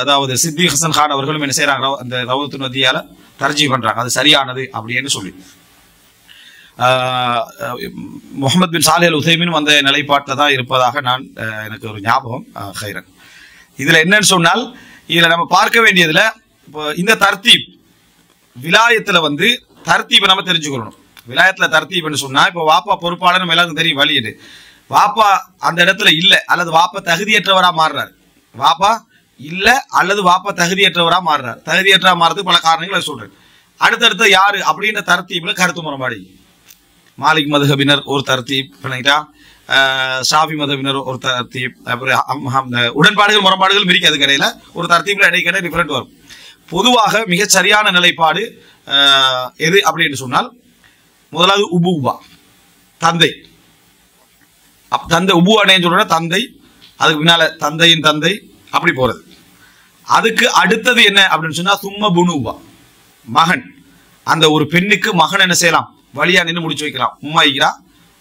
அதாவது சித்திக் ஹசன் கான் அவர்களும் என்ன செய்யறாங்க, அந்த ரவுத்து நதியால தர்ஜீ பண்றாங்க, அது சரியானது அப்படின்னு சொல்லி. முகமது பின் சாலிஹ் அல் உதைமீனும் அந்த நிலைப்பாட்டில் தான் இருப்பதாக நான் எனக்கு ஒரு ஞாபகம். ஹைரன் இதில் என்னன்னு சொன்னால், இதில் நம்ம பார்க்க வேண்டியதில் இப்போ இந்த தர்த்தீப் விலாயத்தில் வந்து தர்த்தீப்பை நம்ம தெரிஞ்சுக்கணும். விலாயத்தில் தர்த்தீப்னு சொன்னால், இப்போ வாப்பா பொறுப்பாளர் நம்ம எல்லாருக்கும் தெரியும் வழியது. வாப்பா அந்த இடத்துல இல்லை அல்லது வாப்பா தகுதியற்றவராக மாறுறாரு, வாப்பா இல்லை அல்லது வாப்பா தகுதியற்றவராக மாறுறாரு. தகுதியற்றா மாறதுக்கு பல காரணங்களை சொல்றேன். அடுத்தடுத்த யாரு அப்படின்ற தர்த்தீப்ல கருத்து முரண்பாடு. மாலிக் மதுஹபினர் ஒரு தர்த்தீப் பண்ணிட்டா, ஷாஃபி மதுஹபினர் ஒரு தர்த்தீப், அப்புறம் உடன்பாடுகள் முரண்பாடுகள் மிரிக்க அதுக்கு இடையில ஒரு தர்த்தீப்ல இடைக்கிட டிஃபரெண்ட் வரும். பொதுவாக மிக சரியான நிலைப்பாடு எது அப்படின்னு சொன்னால், முதலாவது உபுவா, தந்தை. தந்தை உபுவானேன்னு சொல்ற தந்தை, அதுக்கு பின்னால தந்தையின் தந்தை அப்படி போறது. அதுக்கு அடுத்தது என்ன அப்படின்னு சொன்னா சும்ம புனுவா, மகன். அந்த ஒரு பெண்ணுக்கு மகன் என்ன செய்யலாம், வழியா நின்று முடிச்சு வைக்கலாம். உம்மா இருக்கிறா,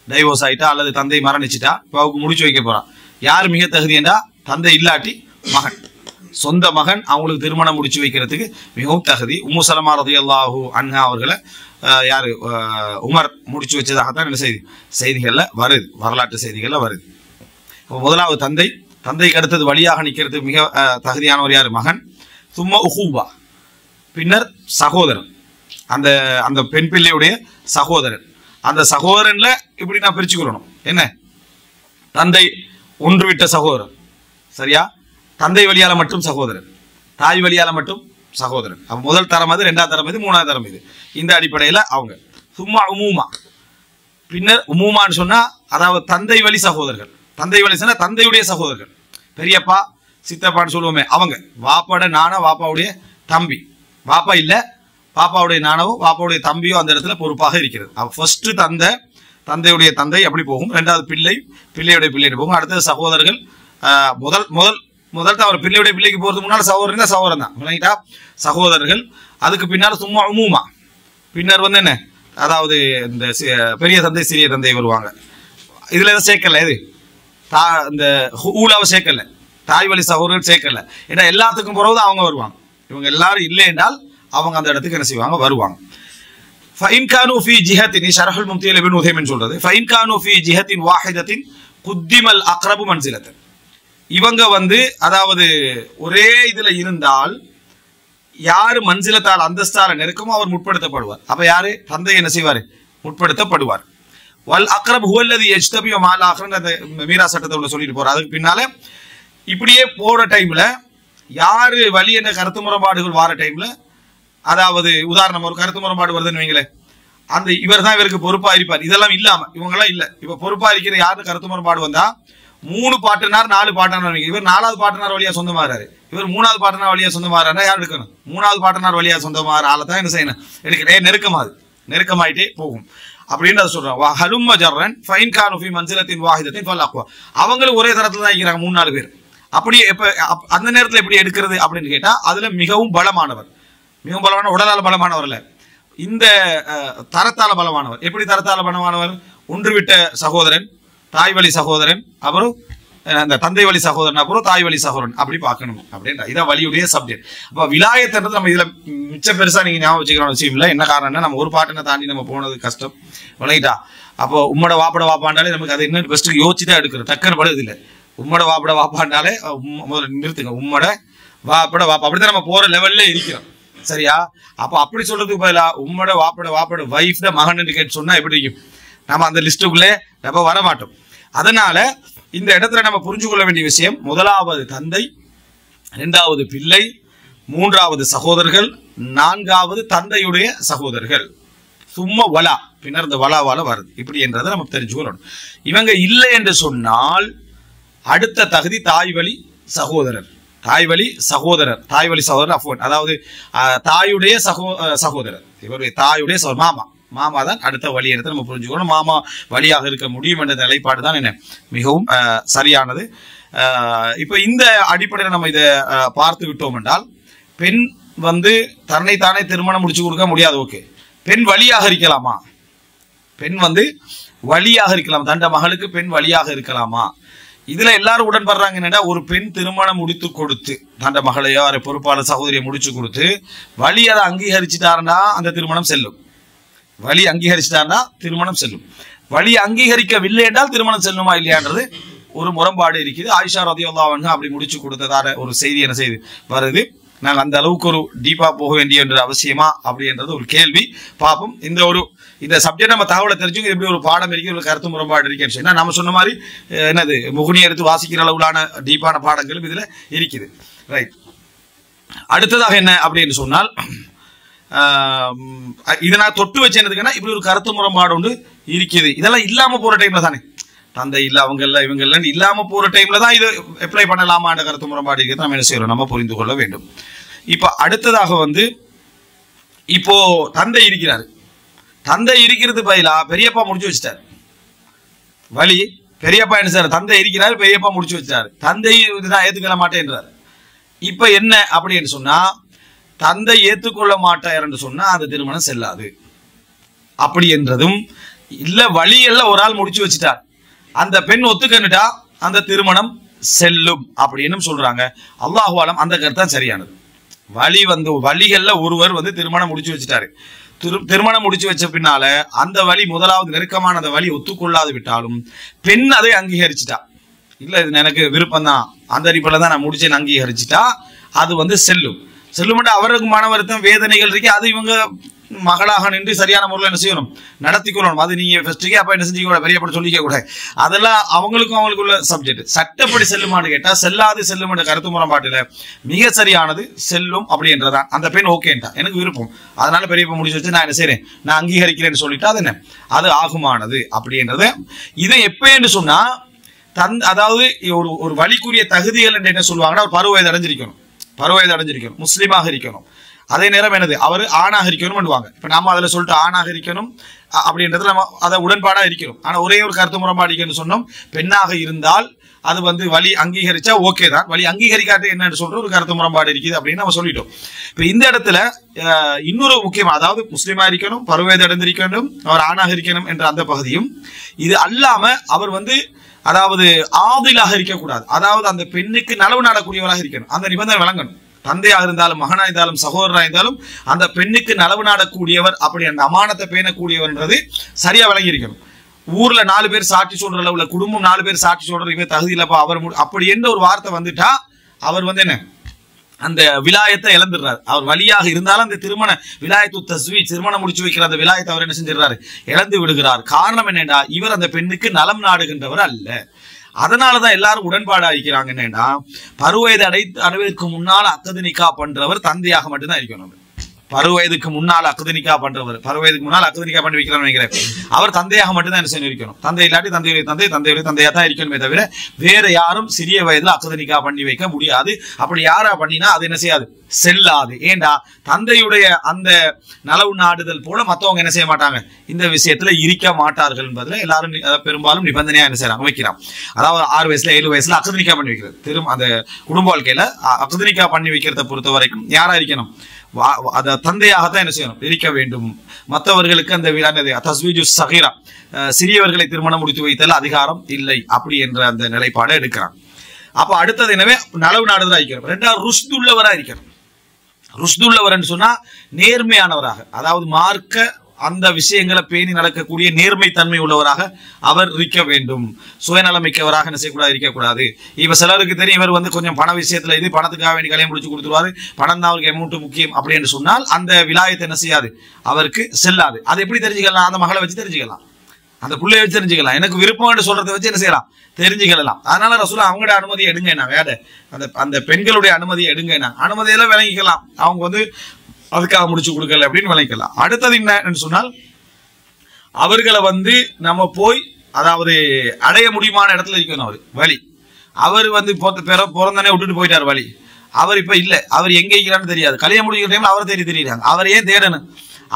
டைவோர்ஸ் ஆயிட்டா அல்லது தந்தை மரணிச்சிட்டா, இப்போ அவருக்கு முடிச்சு வைக்க போறான். யார் மிக தகுதி என்றா, தந்தை இல்லாட்டி மகன், சொந்த மகன் அவங்களுக்கு திருமணம் முடிச்சு வைக்கிறதுக்கு மிகவும் தகுதி. உம்மு சலமா ரலியல்லாஹு அன்ஹா அவர்களை யாரு உமர் முடிச்சு வச்சதாகத்தான் என்ன செய்திகள்ல வருது, வரலாற்று செய்திகள்ல வருது. முதலாவது தந்தை, தந்தைக்கு அடுத்தது வழியாக நிற்கிறதுக்கு மிக தகுதியானவர் யாரு, மகன். சும்மா உஹூபா, பின்னர் சகோதரன், அந்த அந்த பெண் பிள்ளையுடைய சகோதரன். அந்த சகோதரன்ல இப்படி நான் பிரிச்சுக்கொள்ளணும். என்ன, தந்தை ஒன்று விட்ட சகோதரன், சரியா, தந்தை வழியால மட்டும் சகோதரன், தாய் வழியால மட்டும் சகோதரன். அப்ப முதல் தரம் அது, இரண்டாவது தரம் இது, மூணாவது தரம் இது. இந்த அடிப்படையில் அவங்க சும்மா உமூமா. பின்னர் உமூமான்னு சொன்னா அதாவது தந்தை வழி சகோதரர்கள். தந்தை வழி சொன்னா தந்தையுடைய சகோதரர்கள், பெரியப்பா சித்தப்பான்னு சொல்லுவோமே அவங்க. வாப்பாட நானா வாப்பாவுடைய தம்பி, வாப்பா இல்ல பாப்பாவுடைய நானவோ பாப்பாவுடைய தம்பியோ அந்த இடத்துல பொறுப்பாக இருக்கிறது. அப்ப ஃபர்ஸ்ட் தந்தை, தந்தையுடைய தந்தை அப்படி போகும். ரெண்டாவது பிள்ளை, பிள்ளையுடைய பிள்ளை போகும். அடுத்தது சகோதரர்கள். முதல் முதல் முதல் அவர் பிள்ளையுடைய பிள்ளைக்கு போறதுக்கு முன்னால் சகோதரன் தான், சகோதரன் தான் விளங்கிட்டா, சகோதரர்கள். அதுக்கு பின்னால் சும்மா உமூமா, பின்னர் வந்து என்ன, அதாவது இந்த பெரிய தந்தை சிறிய தந்தை வருவாங்க. இதுல எதாவது சேர்க்கல, இது இந்த ஊலாவை சேர்க்கல, தாய் வழி சகோதரர்கள் சேர்க்கல. ஏன்னா எல்லாத்துக்கும் பிறகுதான் அவங்க வருவாங்க. இவங்க எல்லாரும் இல்லை என்றால் அவங்க அந்த இடத்துக்கு என்ன செய்வாங்க, வருவாங்க. ஃபைன் கானு ஃபீ ஜிஹத்தின், ஷரஹுல் மும்தியில் இப்னு உதைமீன் சொல்றது, ஃபைன் கானு ஃபீ ஜிஹத்தின் வாஹிதத்தின் குத்திமல் அக்ரபு மன்சிலத்தன். இவங்க வந்து அதாவது ஒரே இதுல இருந்தால் யாரு மன்சிலத்தால் அந்தஸ்தால நெருக்கமோ அவர் முற்படுத்தப்படுவார். அப்ப யாரு, தந்தை என்ன செய்வாரு, முற்படுத்தப்படுவார். வல் அக்ரப் ஹுவல்லதி யஜ்தபி வ மால் ஆக்ரன், அந்த மீரா சட்டத்தை உள்ள சொல்லிட்டு போறார். அதுக்கு பின்னால இப்படியே போற டைம்ல யாரு வழி என்ற கருத்து முரண்பாடுகள் வார டைம்ல, அதாவது உதாரணம் ஒரு கருத்து முரண்பாடு வருதுன்னு வைங்களேன், அந்த இவர் தான் இவருக்கு பொறுப்பா இருப்பார். இதெல்லாம் இல்லாம இவங்கெல்லாம் இல்ல, இப்ப பொறுப்பா இருக்கிற யாரு கருத்து முரண்பாடு வந்தா 3 பாட்டனார் 4 பாட்டனார், இவர் 4வது பாட்டனார் வழியா சொந்தமாறாரு, இவர் 3வது பாட்டனார் வழியா சொந்தமாறாருன்னா யார் எடுக்கணும், 3வது பாட்டனார் வழியா சொந்தமாற ஆளை தான் என்ன செய்யணும், எடுக்கிறேன். நெருக்கமாது, நெருக்கமாயிட்டே போகும் அப்படின்னு அதை சொல்றாங்க. ஹலும்ம ஜர்ரன் ஃபைன் கானு ஃபீ மன்சிலத்தின் வாஹிதத்தின் ஃபல் அக்வா. அவங்களும் ஒரே தரத்துல தான் இருக்கிறாங்க, 3-4 பேர். அப்படியே எப்ப அந்த நேரத்தில் எப்படி எடுக்கிறது அப்படின்னு கேட்டா, அதுல மிகவும் பலமானவர், மிகவும் பலமான உடலால் பலமானவர் அல்ல, இந்த தரத்தால பலமானவர். எப்படி தரத்தால பலமானவர், ஒன்று விட்ட சகோதரன், தாய் வழி சகோதரன், அப்புறம் அந்த தந்தை வழி சகோதரன், அப்புறம் தாய் வழி சகோதரன், அப்படி பார்க்கணும் அப்படின்ற இதான் வழியுடைய சப்ஜெக்ட். அப்ப விலாயத்துன்றது நம்ம இதுல மிச்சம் பெருசா நீங்க ஞாபகம் வச்சுக்கிற விஷயம் இல்லை. என்ன காரணம்னா, நம்ம ஒரு பாட்டினை தாண்டி நம்ம போனது கஷ்டம் விளங்கிட்டா. அப்போ உம்மோட வாப்பட வாப்பாண்டாலே நமக்கு அது என்ன பெஸ்ட் யோசிச்சுதான் எடுக்கிறோம், டக்குன்னு படுது இல்லை. உம்மோட வாப்பட வாப்பாண்டாலே முதல்ல நிறுத்துங்க, உம்மோட வாப்பட வாப்பா, அப்படித்தான் நம்ம போற லெவல்ல இருக்கிறோம், சரியா. அப்ப அப்படி சொல்றதுக்கு பதிலா உம்மோட வாப்பட வைஃப் மகன் கேட்டு சொன்னா எப்படி இருக்கும், நம்ம அந்த லிஸ்டுக்குள்ளே நம்ம வரமாட்டோம். அதனால இந்த இடத்துல நம்ம புரிஞ்சு கொள்ள வேண்டிய விஷயம், முதலாவது தந்தை, 2வது பிள்ளை, 3வது சகோதரர்கள், 4வது தந்தையுடைய சகோதரர்கள். சும்மா வலா, பின்னர் இந்த வலாவால வருது இப்படி என்றதை நம்ம தெரிஞ்சுக்கொள்ளணும். இவங்க இல்லை என்று சொன்னால் அடுத்த தகுதி தாய் வழி சகோதரர், தாய் வழி சகோதரர், தாய் வழி சகோதரர் அஃபோன், அதாவது தாயுடைய சகோதரர், இவருடைய தாயுடைய மாமா, மாமா தான் அடுத்த வழி எடுத்து நம்ம புரிஞ்சுக்கணும். மாமா வழியாக இருக்க முடியும் என்ற நிலைப்பாடு தான் என்ன மிகவும் சரியானது. இப்ப இந்த அடிப்படையில் நம்ம இதை பார்த்து விட்டோம் என்றால், பெண் வந்து தன்னைத்தானே திருமணம் முடிச்சு கொடுக்க முடியாது, ஓகே. பெண் வழியாக இருக்கலாமா, பெண் வந்து வழியாக இருக்கலாம், தண்ட மகளுக்கு பெண் வழியாக இருக்கலாமா? இதுல எல்லாரும் உடன்படுறாங்க. என்னடா, ஒரு பெண் திருமணம் முடித்து கொடுத்து தண்ட மகளையோ பொறுப்பாளர் சகோதரியை முடிச்சு கொடுத்து வழி அதை அங்கீகரிச்சுட்டாருன்னா அந்த திருமணம் செல்லும். வழி அங்கீகரிச்சிட்டார்னா திருமணம் செல்லும். வழி அங்கீகரிக்கவில்லை என்றால் திருமணம் செல்லுமா இல்லையான்றது ஒரு முரண்பாடு இருக்குது. ஆயிஷா ரலியல்லாஹு அன்ஹா அப்படி முடிச்சு கொடுத்ததான ஒரு செய்தி என்ன செய்து வருது. நாங்கள் அந்த அளவுக்கு ஒரு டீப்பா போக வேண்டிய அவசியமா அப்படின்றது ஒரு கேள்வி. பார்ப்போம். இந்த சப்ஜெக்ட் நம்ம தகவலை தெரிஞ்சுங்க. எப்படி ஒரு பாடம் இருக்கு, ஒரு கருத்து முரண்பாடு இருக்குன்னு நம்ம சொன்ன மாதிரி என்னது முகுனி எடுத்து வாசிக்கிற அளவுலான டீப்பான பாடங்களும் இதுல இருக்குது. ரைட். அடுத்ததாக என்ன அப்படின்னு சொன்னால், இதை நான் தொட்டு வச்சேன்னதுக்குன்னா இப்படி ஒரு கருத்து முரண்பாடு ஒன்று இருக்குது. இதெல்லாம் இல்லாம போற டைம்ல தானே, தந்தை இல்ல அவங்க இல்ல இவங்க இல்ல இல்லாம போற டைம்ல தான் இது அப்ளை பண்ணலாமான்ற கருத்து முரண்பாடு இருக்கிறது நம்ம என்ன செய்யறோம், நம்ம புரிந்து கொள்ள வேண்டும். இப்ப அடுத்ததாக இப்போ தந்தை இருக்கிறாரு. தந்தை இருக்கிறது பயிலா பெரியப்பா முடிச்சு வச்சுட்டாரு. வழி பெரியப்பா என்ன சார், தந்தை இருக்கிறாரு, பெரியப்பா முடிச்சு வச்சுட்டாரு. தந்தை இதுதான் ஏத்துக்கொள்ள மாட்டேன்றாரு. இப்ப என்ன அப்படின்னு சொன்னா, தந்தை ஏற்றுக்கொள்ள மாட்டார் என்று சொன்னா அந்த திருமணம் செல்லாது. அப்படி என்றதும் இல்ல, வழியெல்லாம் ஒரு ஆள் முடிச்சு வச்சுட்டார், அந்த பெண் ஒத்துக்கணுட்டா அந்த திருமணம் செல்லும் அப்படின்னு சொல்றாங்க. அல்லாஹு ஆலம் அந்த கருத்து தான் சரியானது. வழிகள்ல ஒருவர் திருமணம் முடிச்சு வச்சுட்டாரு. திருமணம் முடிச்சு வச்ச பின்னால அந்த வழி முதலாவது நெருக்கமான அந்த வழி ஒத்துக்கொள்ளாது விட்டாலும் பெண் அதை அங்கீகரிச்சுட்டா, இல்ல இது எனக்கு விருப்பம் தான், அந்த அடிப்படையில் தான் நான் முடிச்சேன்னு அங்கீகரிச்சுட்டா அது செல்லும். செல்லுமெண்டா அவருக்கு மன வருத்தம் வேதனைகள் இருக்கு, அது இவங்க மகளாக நின்று சரியான முறையில் என்ன செய்யணும், நடத்தி கொள்ளணும். அது நீங்க ஃபர்ஸ்ட்டுக்கே அப்ப என்ன செஞ்சுக்க கூட பெரியப்பட சொல்லிக்க கூட, அதெல்லாம் அவங்களுக்குள்ள சப்ஜெக்ட். சட்டப்படி செல்லுமான்னு கேட்டா செல்லாது, செல்லும் என்ற கருத்து முரண்பாட்டில மிக சரியானது செல்லும் அப்படின்றதான். அந்த பெண் ஓகேன்ட்டா, எனக்கு விருப்பம், அதனால பெரியப்பா முடிச்சு வச்சு நான் என்ன செய்யறேன், நான் அங்கீகரிக்கிறேன்னு சொல்லிட்டா அது என்ன, அது ஆகுமானது அப்படின்றது. இதை எப்ப என்று சொன்னா அதாவது ஒரு வழிக்குரிய தகுதிகள் என்று என்ன சொல்லுவாங்கன்னா, ஒரு பருவ வயது அடைஞ்சிருக்கணும், முஸ்லீமாக இருக்கணும். அதே நேரம் என்னது, அவர் ஆணாக இருக்கணும் பண்ணுவாங்க. இப்ப நாம அதுல சொல்லிட்டு ஆணாக இருக்கணும் அப்படின்றது நம்ம அதை உடன்பாடா இருக்கணும். ஆனா ஒரே ஒரு கருத்து முரண்பாடு சொன்னோம், பெண்ணாக இருந்தால் அது வழி அங்கீகரிச்சா ஓகே தான், வழி அங்கீகரிக்காட்டு என்னன்னு சொல்ற ஒரு கருத்து முரண்பாடு இருக்குது அப்படின்னு நம்ம சொல்லிட்டோம். இப்ப இந்த இடத்துல இன்னொரு முக்கியமா, அதாவது முஸ்லீமா இருக்கணும், பருவவயது அடைந்திருக்கணும், அவர் ஆணாக இருக்கணும் என்ற அந்த பகுதியும், இது அல்லாம அவர் அதாவது ஆதிலாக இருக்கக்கூடாது, அதாவது அந்த பெண்ணுக்கு நலவு நாடக்கூடியவராக இருக்கணும். அந்த நிபந்தனை வழங்கணும். தந்தையாக இருந்தாலும் மகனாக இருந்தாலும் சகோதரராக இருந்தாலும் அந்த பெண்ணுக்கு நலவு நாடக்கூடியவர், அப்படி அந்த அமானத்தை பேணக்கூடியவர்ன்றது சரியா வழங்கி இருக்கணும். ஊர்ல 4 பேர் சாட்சி சொல்ற அளவுல, குடும்பம் 4 பேர் சாட்சி சொல்ற இவர் தகுதி இல்லப்பா அவர் அப்படி என்ற ஒரு வார்த்தை வந்துட்டா அவர் என்ன அந்த விலாயத்தை இழந்துடுறாரு. அவர் வழியாக இருந்தாலும் அந்த திருமண விலாயத்து தஸ்வீ, திருமணம் முடிச்சு வைக்கிற அந்த விலாயத்தை அவர் என்ன செஞ்சிடறாரு, இழந்து விடுகிறார். காரணம் என்னன்னா, இவர் அந்த பெண்ணுக்கு நலம் நாடுகின்றவர் அல்ல. அதனாலதான் எல்லாரும் உடன்பாடா இருக்கிறாங்க. என்னன்னா, பருவயது அடைவதற்கு முன்னால் அக்கது நிக்கா பண்றவர் தந்தையாக மட்டும்தான் இருக்கணும். பருவயதுக்கு முன்னால் அக்கது நிக்கா பண்றவர், பருவயதுக்கு முன்னால் அக்கது நிக்கா பண்ணி வைக்கிறான்னு நினைக்கிறேன், அவர் தந்தையாக மட்டும்தான் என்ன செய்ய இருக்கணும். தந்தை இல்லாட்டி தந்தையுடைய தந்தையா தான் இருக்கணுமே தவிர வேற யாரும் சிறிய வயதுல அக்கது நிக்கா பண்ணி வைக்க முடியாது. அப்படி யாரா பண்ணினா அது என்ன செய்யாது, செல்லாது. ஏண்டா, தந்தையுடைய அந்த நலவு நாடுதல் போல மற்றவங்க என்ன செய்ய மாட்டாங்க, இந்த விஷயத்துல இருக்க மாட்டார்கள் என்பதுல எல்லாரும் பெரும்பாலும் நிபந்தனையா என்ன செய்யறாங்க, வைக்கிறான். அதாவது 6 வயசுல 7 வயசுல அக்கது பண்ணி வைக்கிறது. அந்த குடும்ப வாழ்க்கையில அக்கது பண்ணி வைக்கிறத பொறுத்த வரைக்கும் யாரா இருக்கணும், அத தந்தையாகத்தான் என்ன செய்யணும், இருக்க வேண்டும். மற்றவர்களுக்கு அந்த தஸ்வீஜு சகீரா, சிறியவர்களை திருமணம் முடித்து வைத்தல் அதிகாரம் இல்லை அப்படி என்ற அந்த நிலைப்பாடை எடுக்கிறான். அப்ப அடுத்தது எனவே நலவு நாடுதலா இருக்கிறோம். 2வது ருஷ்துள்ளவரா இருக்கிறோம். ருஷ்துள்ளவர் சொன்னா நேர்மையானவராக, அதாவது மார்க்க அந்த விஷயங்களை பேணி நடக்கக்கூடிய நேர்மை தன்மை உள்ளவராக அவர் இருக்க வேண்டும். சுயநலமிக்கவராக என்ன செய்யக்கூடாது, இருக்கக்கூடாது. இப்ப சிலருக்கு தெரியும், இவர் கொஞ்சம் பண விஷயத்துல இது பணத்துக்காக வேண்டி கல்யாணம் முடிச்சு கொடுத்துருவாரு, பணம் தான் அவருக்கு அமௌண்ட் முக்கியம் அப்படின்னு சொன்னால் அந்த விலாயத்தை என்ன செய்யாது, அவருக்கு செல்லாது. அதை எப்படி தெரிஞ்சுக்கலாம், அந்த மகளை வச்சு தெரிஞ்சுக்கலாம், அந்த பிள்ளைய வச்சு தெரிஞ்சுக்கலாம், எனக்கு விருப்பம் சொல்றதை வச்சு என்ன செய்யலாம், தெரிஞ்சுக்கலாம். அதனால ரசூலா அவங்களோட அனுமதி எடுங்க, வேற அந்த பெண்களுடைய அனுமதி எடுங்க, அனுமதியெல்லாம் விளங்கிக்கலாம். அவங்க அதுக்காக முடிச்சு கொடுக்கல அப்படின்னு விளங்கிக்கலாம். அடுத்தது என்னன்னு சொன்னால், அவர்களை நம்ம போய் அதாவது அடைய முடியுமான இடத்துல இருக்கணும். அவர் வழி, அவர் பிறந்தனே விட்டுட்டு போயிட்டார் வழி, அவர் இப்ப இல்ல, அவர் எங்க இருக்கிறான்னு தெரியாது. கல்யாணம் முடிக்கிற டைம்ல அவரை தெரியுறாங்க. அவர் ஏன் தேடணும்,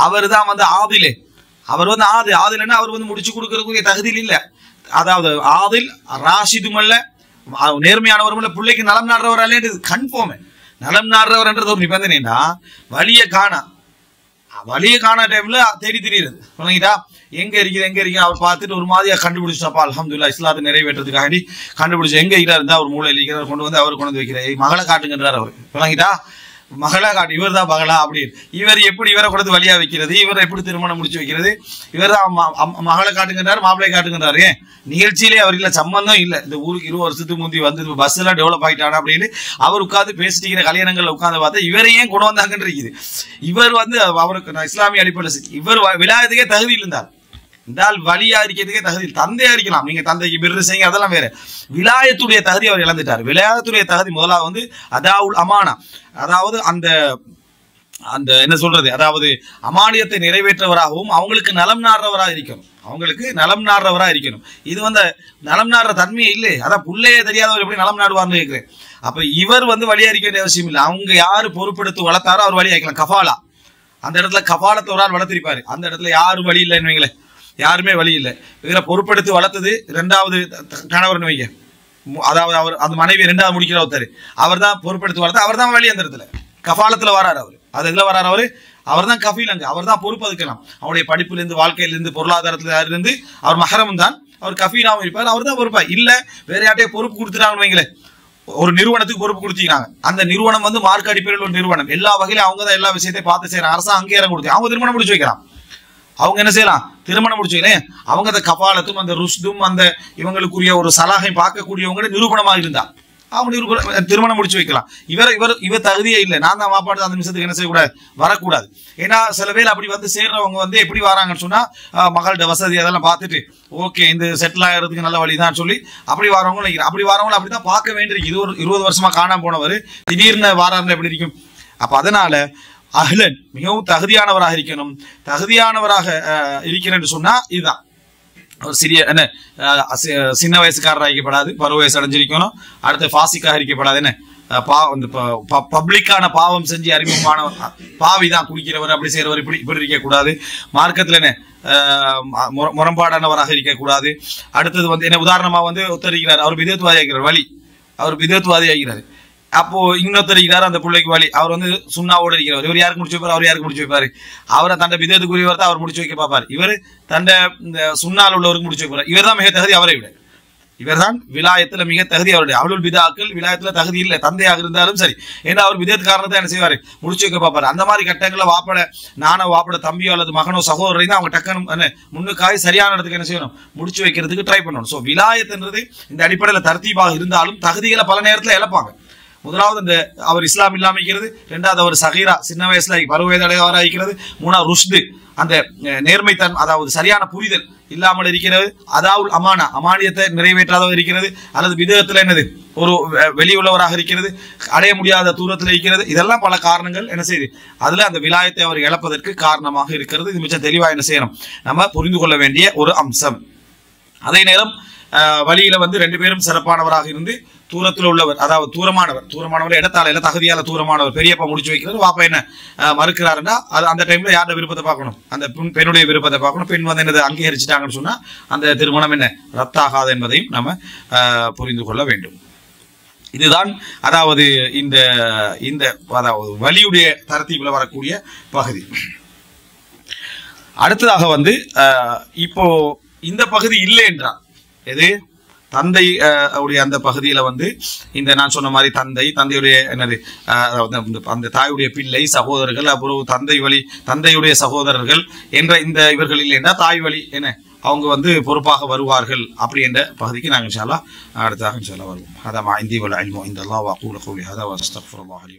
அவர் தான் ஆதிலே, அவர் ஆதில்னா அவர் முடிச்சு கொடுக்கறதுக்குரிய தகுதியில் இல்ல. அதாவது ஆதில் ராஷிதும் அல்ல, நேர்மையானவரும் இல்ல, பிள்ளைக்கு நலம் நாடுறவர் அல்ல, கன்ஃபார்ம். நலம் நாடுறவர் என்றது ஒரு நிபந்தனைனா, வழியை காண டைம்ல தேடி தெரியுது, எங்க இருக்குது அவர் பார்த்துட்டு ஒரு மாதிரியா கண்டுபிடிச்சாப்பா, அல்ஹம்துலில்லாஹ் இஸ்லாத்தை நிறைவேற்றதுக்காக கண்டுபிடிச்சு எங்க இருக்கிறார் இருந்தா ஒரு மூலையில் இருக்கிறார், கொண்டு அவர் கொண்டு வைக்கிறார், மகளை காட்டுங்கன்றார் அவர். விளங்கிட்டா, மகளா காட்டு, இவர் தான் மகளா அப்படின்னு. இவர் எப்படி இவரை கொடுத்து வழியா வைக்கிறது, இவரை எப்படி திருமணம் முடிச்சு வைக்கிறது, இவர் தான் மகளை காட்டுகின்றாரு, மாப்பிள்ளை காட்டுகின்றாரு. ஏன் நிகழ்ச்சியிலே அவர் இல்லை, சம்பந்தம் இல்லை. இந்த ஊருக்கு 20 வருஷத்துக்கு முந்தி வந்து பஸ் எல்லாம் டெவலப் ஆகிட்டானா அப்படின்னு அவர் உட்காந்து பேசிட்டு கல்யாணங்கள்ல உட்காந்து பார்த்தா இவரை ஏன் கொண்டு வந்தாங்கன்னு இருக்குது. இவர் வந்து அவருக்கு நான் இஸ்லாமிய அடிப்படையில் இவர் விலாயத்துக்கே தகுதி இருந்தார். இந்த ஆள் வழியா இருக்கிறதுக்கே தகுதி, தந்தையா இருக்கலாம், நீங்க தந்தைக்கு பிறகு செய்யுங்க, அதெல்லாம் வேற. விலாயத்துடைய தகுதி அவர் இழந்துட்டார். விலாயத்துடைய தகுதி முதலாவது வந்து அதாவுல் அமானா, அதாவது அந்த அந்த என்ன சொல்றது, அதாவது அமானியத்தை நிறைவேற்றவராகவும் அவங்களுக்கு நலம் நாடுறவராக இருக்கணும், அவங்களுக்கு நலம் நாடுறவராக இருக்கணும். இது வந்து நலம் நாடுற தன்மையே இல்லை. அதான் புள்ளையே தெரியாதவர் எப்படி நலம் நாடுவார்னு கேட்கிறேன். அப்ப இவர் வந்து வழியா இருக்க வேண்டிய அவசியம் இல்லை. அவங்க யாரு பொறுப்பெடுத்து வளர்த்தாரோ அவர் வழியா இருக்கலாம். கஃபாலா, அந்த இடத்துல கஃபாலத்தை ஒரு ஆள் வளர்த்திருப்பாரு, அந்த இடத்துல யாரும் வழி இல்லைன்னு வைங்களேன், யாருமே வழி இல்லை. இவரை பொறுப்பெடுத்து வளர்த்தது 2வது கணவர்னு வைங்க, அதாவது அவர் அந்த மனைவி 2வது முடிக்கிற ஒருத்தர், அவர் தான் பொறுப்பெடுத்து வளர்த்து, அவர் தான் வழி. அந்த இடத்துல கஃபாலத்துல வராரு அவர், அது எதுல வராரு அவரு, அவர் தான் கஃபீல், அங்க அவர் தான் பொறுப்பு அதுக்கலாம். அவருடைய படிப்பிலிருந்து, வாழ்க்கையிலிருந்து, பொருளாதாரத்துல இருந்து அவர் மஹரம் தான், அவர் கஃபீலாவும் இருப்பார், அவர் தான் பொறுப்பா. இல்ல வேற யார்ட்டையே பொறுப்பு கொடுத்துட்டாங்கன்னு வைங்களேன், ஒரு நிறுவனத்துக்கு பொறுப்பு கொடுத்துக்கிறாங்க, அந்த நிறுவனம் வந்து மார்க் அடிப்படையில் ஒரு நிறுவனம், எல்லா வகையிலும் அவங்க தான் எல்லா விஷயத்தையும் பார்த்து செய்யறாங்க, அரசாங்கம் அங்கீகாரம் கொடுத்து அவங்க திருமணம் முடிச்சு வைக்கலாம். அவங்க என்ன செய்யலாம், திருமணம் முடிச்சு வைக்கலாம். அவங்க அந்த கபாலத்தும் அந்த ருஷ்தும் அந்த இவங்களுக்குரிய ஒரு சலாகை பார்க்கக்கூடியவங்க நிரூபணமாக இருந்தா அவங்க திருமணம் முடிச்சு வைக்கலாம். இவர் தகுதியே இல்லை, நான் தான் வாப்பாடு அந்த நிமிஷத்துக்கு என்ன செய்யக்கூடாது, வரக்கூடாது. ஏன்னா சில பேர் அப்படி வந்து சேர்றவங்க வந்து எப்படி வராங்கன்னு சொன்னா, மகள்கிட்ட வசதி அதெல்லாம் பார்த்துட்டு ஓகே இந்த செட்டில் ஆகிறதுக்கு நல்ல வழி தான் சொல்லி அப்படி வரவங்க நினைக்கிறேன். அப்படி வரவங்களை அப்படிதான் பார்க்க வேண்டியிருக்கு. இது ஒரு 20 வருஷமா காணாம போனவர் திடீர்னு வாராருன்னு எப்படி இருக்கும். அப்ப அதனால அஹ்லன் மிகவும் தகுதியானவராக இருக்கணும். தகுதியானவராக இருக்கிறேன்னு சொன்னா இதுதான் ஒரு சிறிய என்ன சின்ன வயசுக்காரராக இருக்கப்படாது, பருவ வயசு அடைஞ்சிருக்கணும். அடுத்த ஃபாசிக்காக இருக்கப்படாது, என்ன பப்ளிக்கான பாவம் செஞ்சு அறிமுகமான பாவிதான் குடிக்கிறவர், அப்படி செய்யறவர் இப்படி இப்படி இருக்கக்கூடாது. மார்க்கத்துல என்ன முரண்பாடானவராக இருக்கக்கூடாது. அடுத்தது வந்து என்ன உதாரணமா வந்து ஒத்தரிக்கிறார், அவர் விதத்துவாதி ஆகிறார், வழி அவர் விதத்துவாதி ஆகிறார். அப்போ இன்னொருத்தர் அந்த பிள்ளைக்கு வழி, அவர் வந்து சுண்ணாவோடு இருக்கிறவர். இவர் யாருக்கு முடிச்சு வைப்பார், அவர் யாருக்கு முடிச்சு வைப்பாரு, அவரை தண்டை விதத்துக்குரியவர் தான் அவர் முடிச்சு வைக்க பார்ப்பார். இவர் தண்டை இந்த சுண்ணால் உள்ளவருக்கு முடிச்சு வைப்பார். இவர் தான் மிக தகுதி, அவரை விட இவர் தான் விலாயத்துல மிக தகுதி. அவருடைய அவளுள் விதாக்கள் விலாயத்துல தகுதி இல்லை, தந்தையாக இருந்தாலும் சரி. ஏன்னா அவர் விதத்து காரணத்தை என்ன செய்வாரு, முடிச்சு வைக்க பார்ப்பாரு. அந்த மாதிரி கட்டங்களை வாப்பட நானோ வாப்பட தம்பியோ அல்லது மகனோ சகோதரரை தான் அவங்க டக்குன்னு முன்னுக்காய் சரியான இடத்துக்கு என்ன செய்யணும், முடிச்சு வைக்கிறதுக்கு ட்ரை பண்ணணும். ஸோ விலாயத்துன்றது இந்த அடிப்படையில் தர்த்தீபாக இருந்தாலும் தகுதிகளை பல நேரத்தில் இழப்பாங்க. முதலாவது இந்த அவர் இஸ்லாம் இல்லாம இருக்கிறது, 2வது அவர் சகீரா சின்ன வயசுல பருவ வயது அடையவராக இருக்கிறது, 3வது ருஷ்து அந்த நேர்மைத்தன் அதாவது சரியான புரிதல் இல்லாமல் இருக்கிறது, அதாவுல் அமானா அமானியத்தை நிறைவேற்றாதவர் இருக்கிறது, அல்லது விதத்துல என்னது ஒரு வெளியுள்ளவராக இருக்கிறது, அடைய முடியாத தூரத்தில் இருக்கிறது. இதெல்லாம் பல காரணங்கள் என்ன செய்யுது, அதுல அந்த விலாயத்தை அவர் இழப்பதற்கு காரணமாக இருக்கிறது. இது மிச்சம் தெளிவாக என்ன செய்யணும், நம்ம புரிந்து கொள்ள வேண்டிய ஒரு அம்சம். அதே நேரம் வழியில வந்து 2 பேரும் சிறப்பானவராக இருந்து தூரத்தில் உள்ளவர், அதாவது தூரமானவர் இடத்தால தகுதியால தூரமானவர் பெரியப்பா முடிச்சு வைக்கிறது, வாப்பா என்ன மறுக்கிறாருன்னா அது அந்த டைம்ல யாரோட விருப்பத்தை பார்க்கணும், அந்த பெண்ணுடைய விருப்பத்தை பார்க்கணும். பெண் வந்து என்னது அங்கீகரிச்சுட்டாங்கன்னு சொன்னா அந்த திருமணம் என்ன ரத்தாகாது என்பதையும் நம்ம புரிந்து கொள்ள வேண்டும். இதுதான் அதாவது இந்த இந்த அதாவது வலியுடைய தரத்தீவுல வரக்கூடிய பகுதி. அடுத்ததாக வந்து இப்போ இந்த பகுதி இல்லை என்றால் எது தந்தை உடைய அந்த பகுதியில வந்து இந்த நான் சொன்ன மாதிரி தந்தையுடைய என்னது அந்த தாயுடைய பிள்ளை சகோதரர்கள், அப்புறம் தந்தையுடைய சகோதரர்கள் என்ற இந்த இவர்கள் இல்லைன்னா தாய் வழி என்ன அவங்க வந்து பொறுப்பாக வருவார்கள் அப்படி என்ற பகுதிக்கு நாங்கள் இன்ஷா அல்லாஹ் அடுத்ததாக இன்ஷா அல்லாஹ் வருவோம். ஹதா மா இந்தி வல் இல்மு இந்தல்லாஹ் வ அகூலு கௌலி ஹதா வ அஸ்தக்ஃபிருல்லாஹ் லி